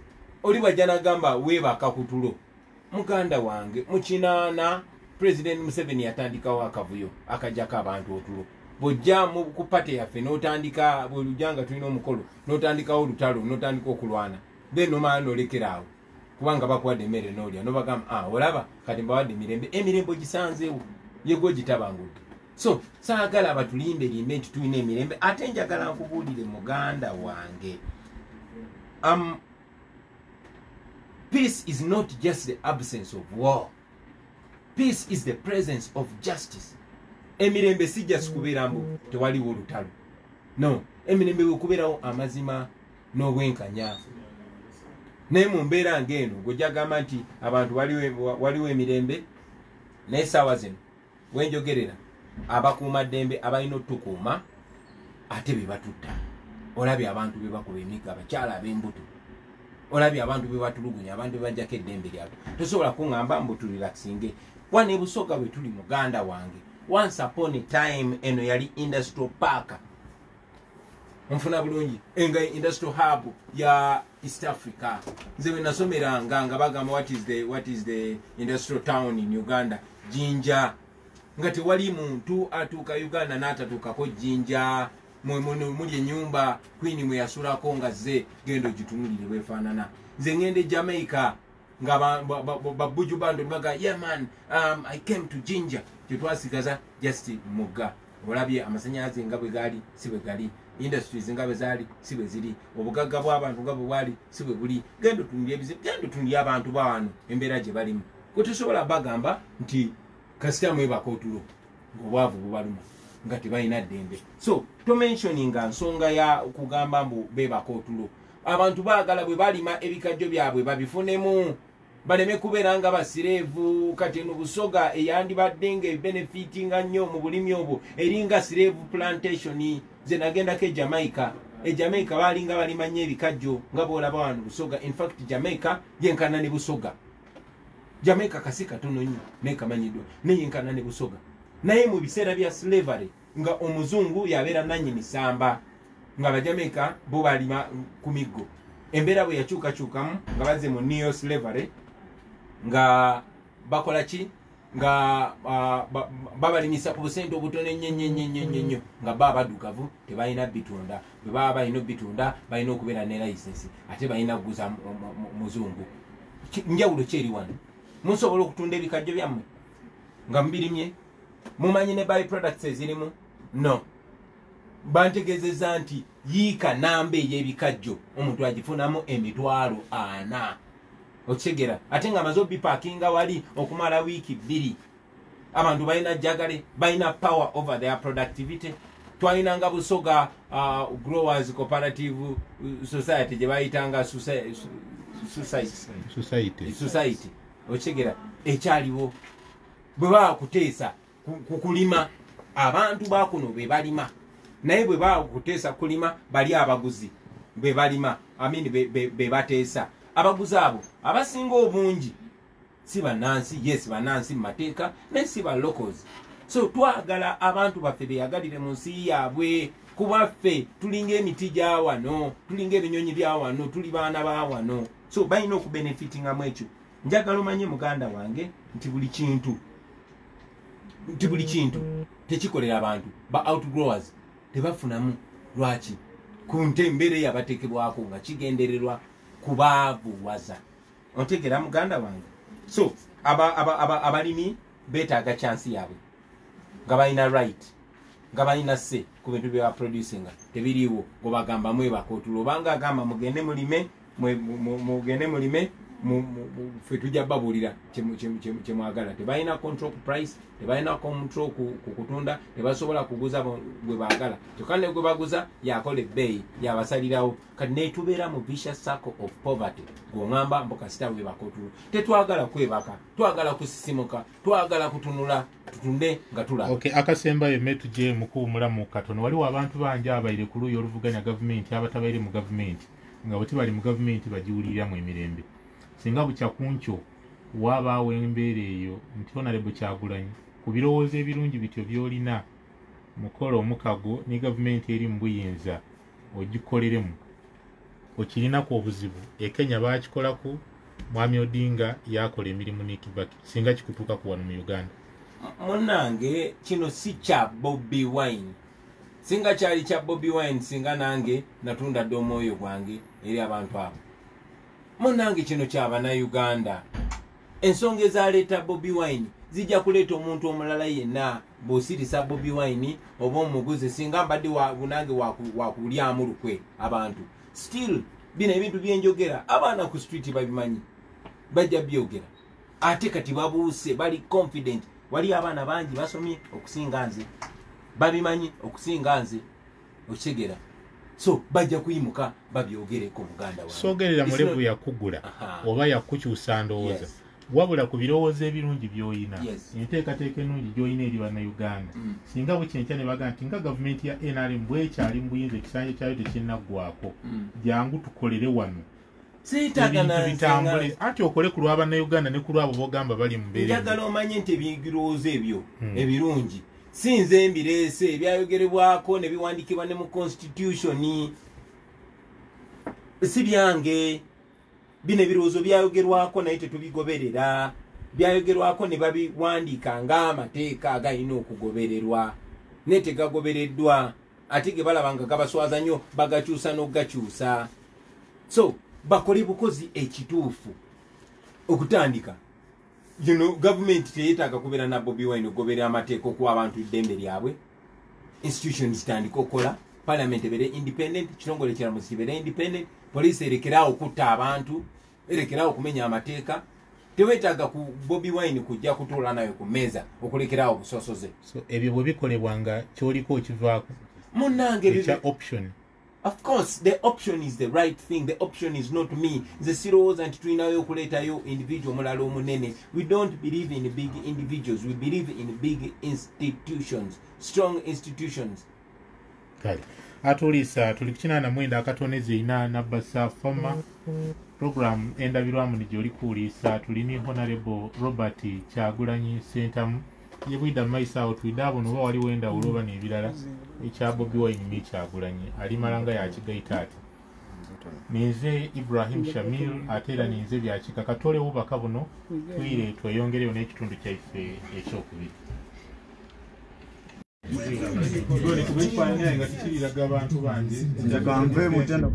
Oli bajja nagamba weebaka kutulo. Muganda wange mukinaana President Museveni yatandikawo akavuyo akajjako abantu otulo. Bojja mu kupate yaffe n'otandika bwelujanga tulina omukolo n'otandikawo olutalo n'otandika okulwana then nomanda olekeraawo kubanga bakuwadde emmere n'olya nobagamba olaba kati mbawadde emirembe gisanzeewo yego gitabangudde. So saagala batulimbe nti tulina emirembe ate njagala nkubuulire muganda wange peace is not just the absence of war. Peace is the presence of justice. Emirembe si just kubeera mbu tewaliwo olutalo. No, emirembe wekubeerawo amazima n'obwenkanya. Naye mu mbeera ng'eno gw'ojagamba nti abantu waliwo emirembe naye essaawa zino wenjogerera abakuumaddembe abalina otukuuma ate be batutta. Olabye abantu be bakuba emigga abakyala ab'embuto. Olabye abantu be batulugunya abantu be bajjako eddembe lyabwe. Tosobola kuŋŋamba mbu tulirakisinge. Wano e Busoga bwe tuli muganda wange. Once upon a time eno yali industrial park. onfuna bulungi enga industrial hub ya East Africa nze bwe nasomeranga nga bagamba what is the industrial town in Uganda Jinja nga tewali muntu atuuka Uganda n'atatuukako Jinja muli enyumba Queen mwe yasulako nga ze gendo gitunulire bwefaanana nze ngende Jamaica nga babuju bando baga yeah man I came to Jinja kyetwasigaza just mugga olabye amasanyalaze nga bwe gali si bwe gali industries nga bwe zali si bwe ziri obugagga bw'abantu nga bwe bwali si bwe buli gendo tunulye ebizibu gendo tunulye abantu bawano embeera gye balimu kutusobola bagamba nti kasita mwebaka otulo ng'obwavu bubaluma nga tebalina ddembe so tomentioninga nsonga ya kugamba mbu beebaka otulo abantu baagala bwe balima ebikajjo byabwe babifunemu baleme kubeera nga basireevu kati eno busoga eyandibadde nga ebenefitinga nnyo mu bulimi obwo eringa sireevu plantation ze nagendako Jamaica balinga balima nnyo ebikajjo nga boolaba wano busoga in fact Jamaica yenkana ne busoga Jamaica kasi katono nnyo nekamanyiddwa neyenkana ne busoga naye mu biseera bya slavery nga omuzungu yabeera nannyini samba nga Bajamaica bo balima ku miggo embeera bwe yakyukakyukamu nga bazze mu neo slavery nga bakola ki nga babalimisa ku busente obutono ennyo nga badukavu tebalina bitunda bwe baba balina bitunda balina okubeera ne license ate balina kuguza muzungu njawulo kyeri wano musobola okutunda ebikajjo byammwe nga mubirimye mumanyi ne by products ezirimu no bantegezeza nti yiika namba ey'ebikajjo omuntu agifunamu $40 okigera ate nga amaze obipakinga wali okumala wiiki 2 abantu balina jagale balina power over their productivity twalinanga busoga growers cooperative society gye bayitanga society okigera ekyaliwo bwe bakuteesa kukulima abantu bakuno be balima naye bwe bakuteesa kulima bali abaguzi be balima be bateesa abaguzi abo abasinga obungi si bannansi yes bannansi mu mateeka naye si ba locals so twagala abantu baffe beyagalire mu nsi yaabwe kubaffe tulinga emiti gya wano tulinga ebinyonyi bya wano tuli baana ba wano so balina okubenefitingamu ekyo njagala omanye muganda wange nti buli kintu tekikolera abantu ba outgrowers tebafunamu lwaki ku ntembere yabatekebwako nga kigendererwa kubaabuwaza ontegera muganda wange so abalimi beetaaga chance yaabwe nga balina right nga balina se ku bintu bye baproducinga tebiriiwo ngobagamba mwebaka otulo obanga agamba mugende mulime ffe tujja babuulira kyemwagala tebalina control ku price tebalina control ku kutunda tebasobola kuguza bwe baagala kyokka ne gwe baguza yakola ebbeeyi yabasalirawo kati netubeera mu vicious circle of poverty ng'oŋŋamba mbokasita webaka otulo tetwagala kwebaka twagala kusisimuka twagala kutunula tutunde nga tulaba okay akasembayo metu je mukuwumula mu katono waliwo abantu bangi abaire ku luuyi oluvuganya gavumenti abatabaire mu gavumenti nga bwe tibali mu gavumenti bagiwuliriramu emirembe singa bukya kunkyo wabaawo embeera eyo nti Honorable Kyagulanyi ku birowoozo ebirungi bityo by'olina mukola omukago ne gavumenti eri mu buyinza ogikoleremu okirinaku obuzibu Kenya baakikolaku Mwami Odinga yakola emirimu ne Kibaki singa kikutuukaku wano mu Uganda munnange kino si kya Bobi Wine singa kyali kya Bobi Wine singa nange natunda dde omwoyo gwange eri abantu abo munnange kino kyabana Uganda ensonga ezaleeta Bobi Wine zijja kuleeta omuntu omulala yenna bw'osirisa Bobi Wine oba omuguzi singa mbadde bunange wakulyamu lukwe abantu still bino ebintu byenjogera abaana ku street babimanyi bajja byogera ate kati babuuse bali confident wali abaana bangi basomye okusinga nze babimanyi okusinga nze okigera so bajja kuyimuka babyogereko Buganda wange sogerera mu level yakugula oba yakukyusa ndowooza wabula ku birowoozo ebirungi by'olina enteekateeka ennungi gy'olina eri bannayuganda singa bukyenkya ne baga nti nga gavumenti ya NRM bwekyali mu buyinza ekisanja kyayo tekinnaggwako jangu tukolere wano ebintu bitambule ati okole ku lw'abannayuganda ne ku lwabo bogamba bali mu mbeera njagala omanye nti ebirowoozo ebyo ebirungi sinze mbirese ebyayogerebwako ne biwandikibwa ne mu constitution si byange bino ebirowoozo byayogerwako naye tetubigoberera byayogerwako ne babiwandika ng'amateeka agalina okugobererwa naye tegagobereddwa ate ge balaba nga gabaswaza nnyo bagakyusa n'ogakyusa so bakole bukozi ekituufu okutandika gavumenti teyeetaaga kubeera na Bobi Wine okugoberera amateeka okuwa abantu eddembe lyabwe institutions zitandika okukola parliament ebeere independent kitongole kiramuzi kibeere independent poliisi erekeraawo okutta abantu erekeraawo okumenya amateeka teweetaaga ku Bobi Wine kujja kutuula nayo ku mmeeza okulekeraawo obusosoze so ebyo bwe bikolebwa nga kyoliko okivaako munnange option. Of course, the option is the right thing. The option is not me. The zeros and twinayo kuletayo individual mulalo munene. We don't believe in big individuals. We believe in big institutions, strong institutions. Kale. Atulisa tulikina na mwenda akatoneze ina nabasa fama program endabirwamu nijoli kulisa tulini Honorable Robert Kyagulanyi Sentamu yebwida maisa awo twidabo no wali wenda uloba n'ebirala ekya Bobi Wine n'Kyagulanyi ali malanga ya kigaita ati ninze Ibrahim Shamil atera ninze bya kikakatole ubaka buno twire tweyongereyo n'ekitundu kyaife ekyokubiri Ngone kubifanya nga tikiriraga abantu banje ndakamve mutenda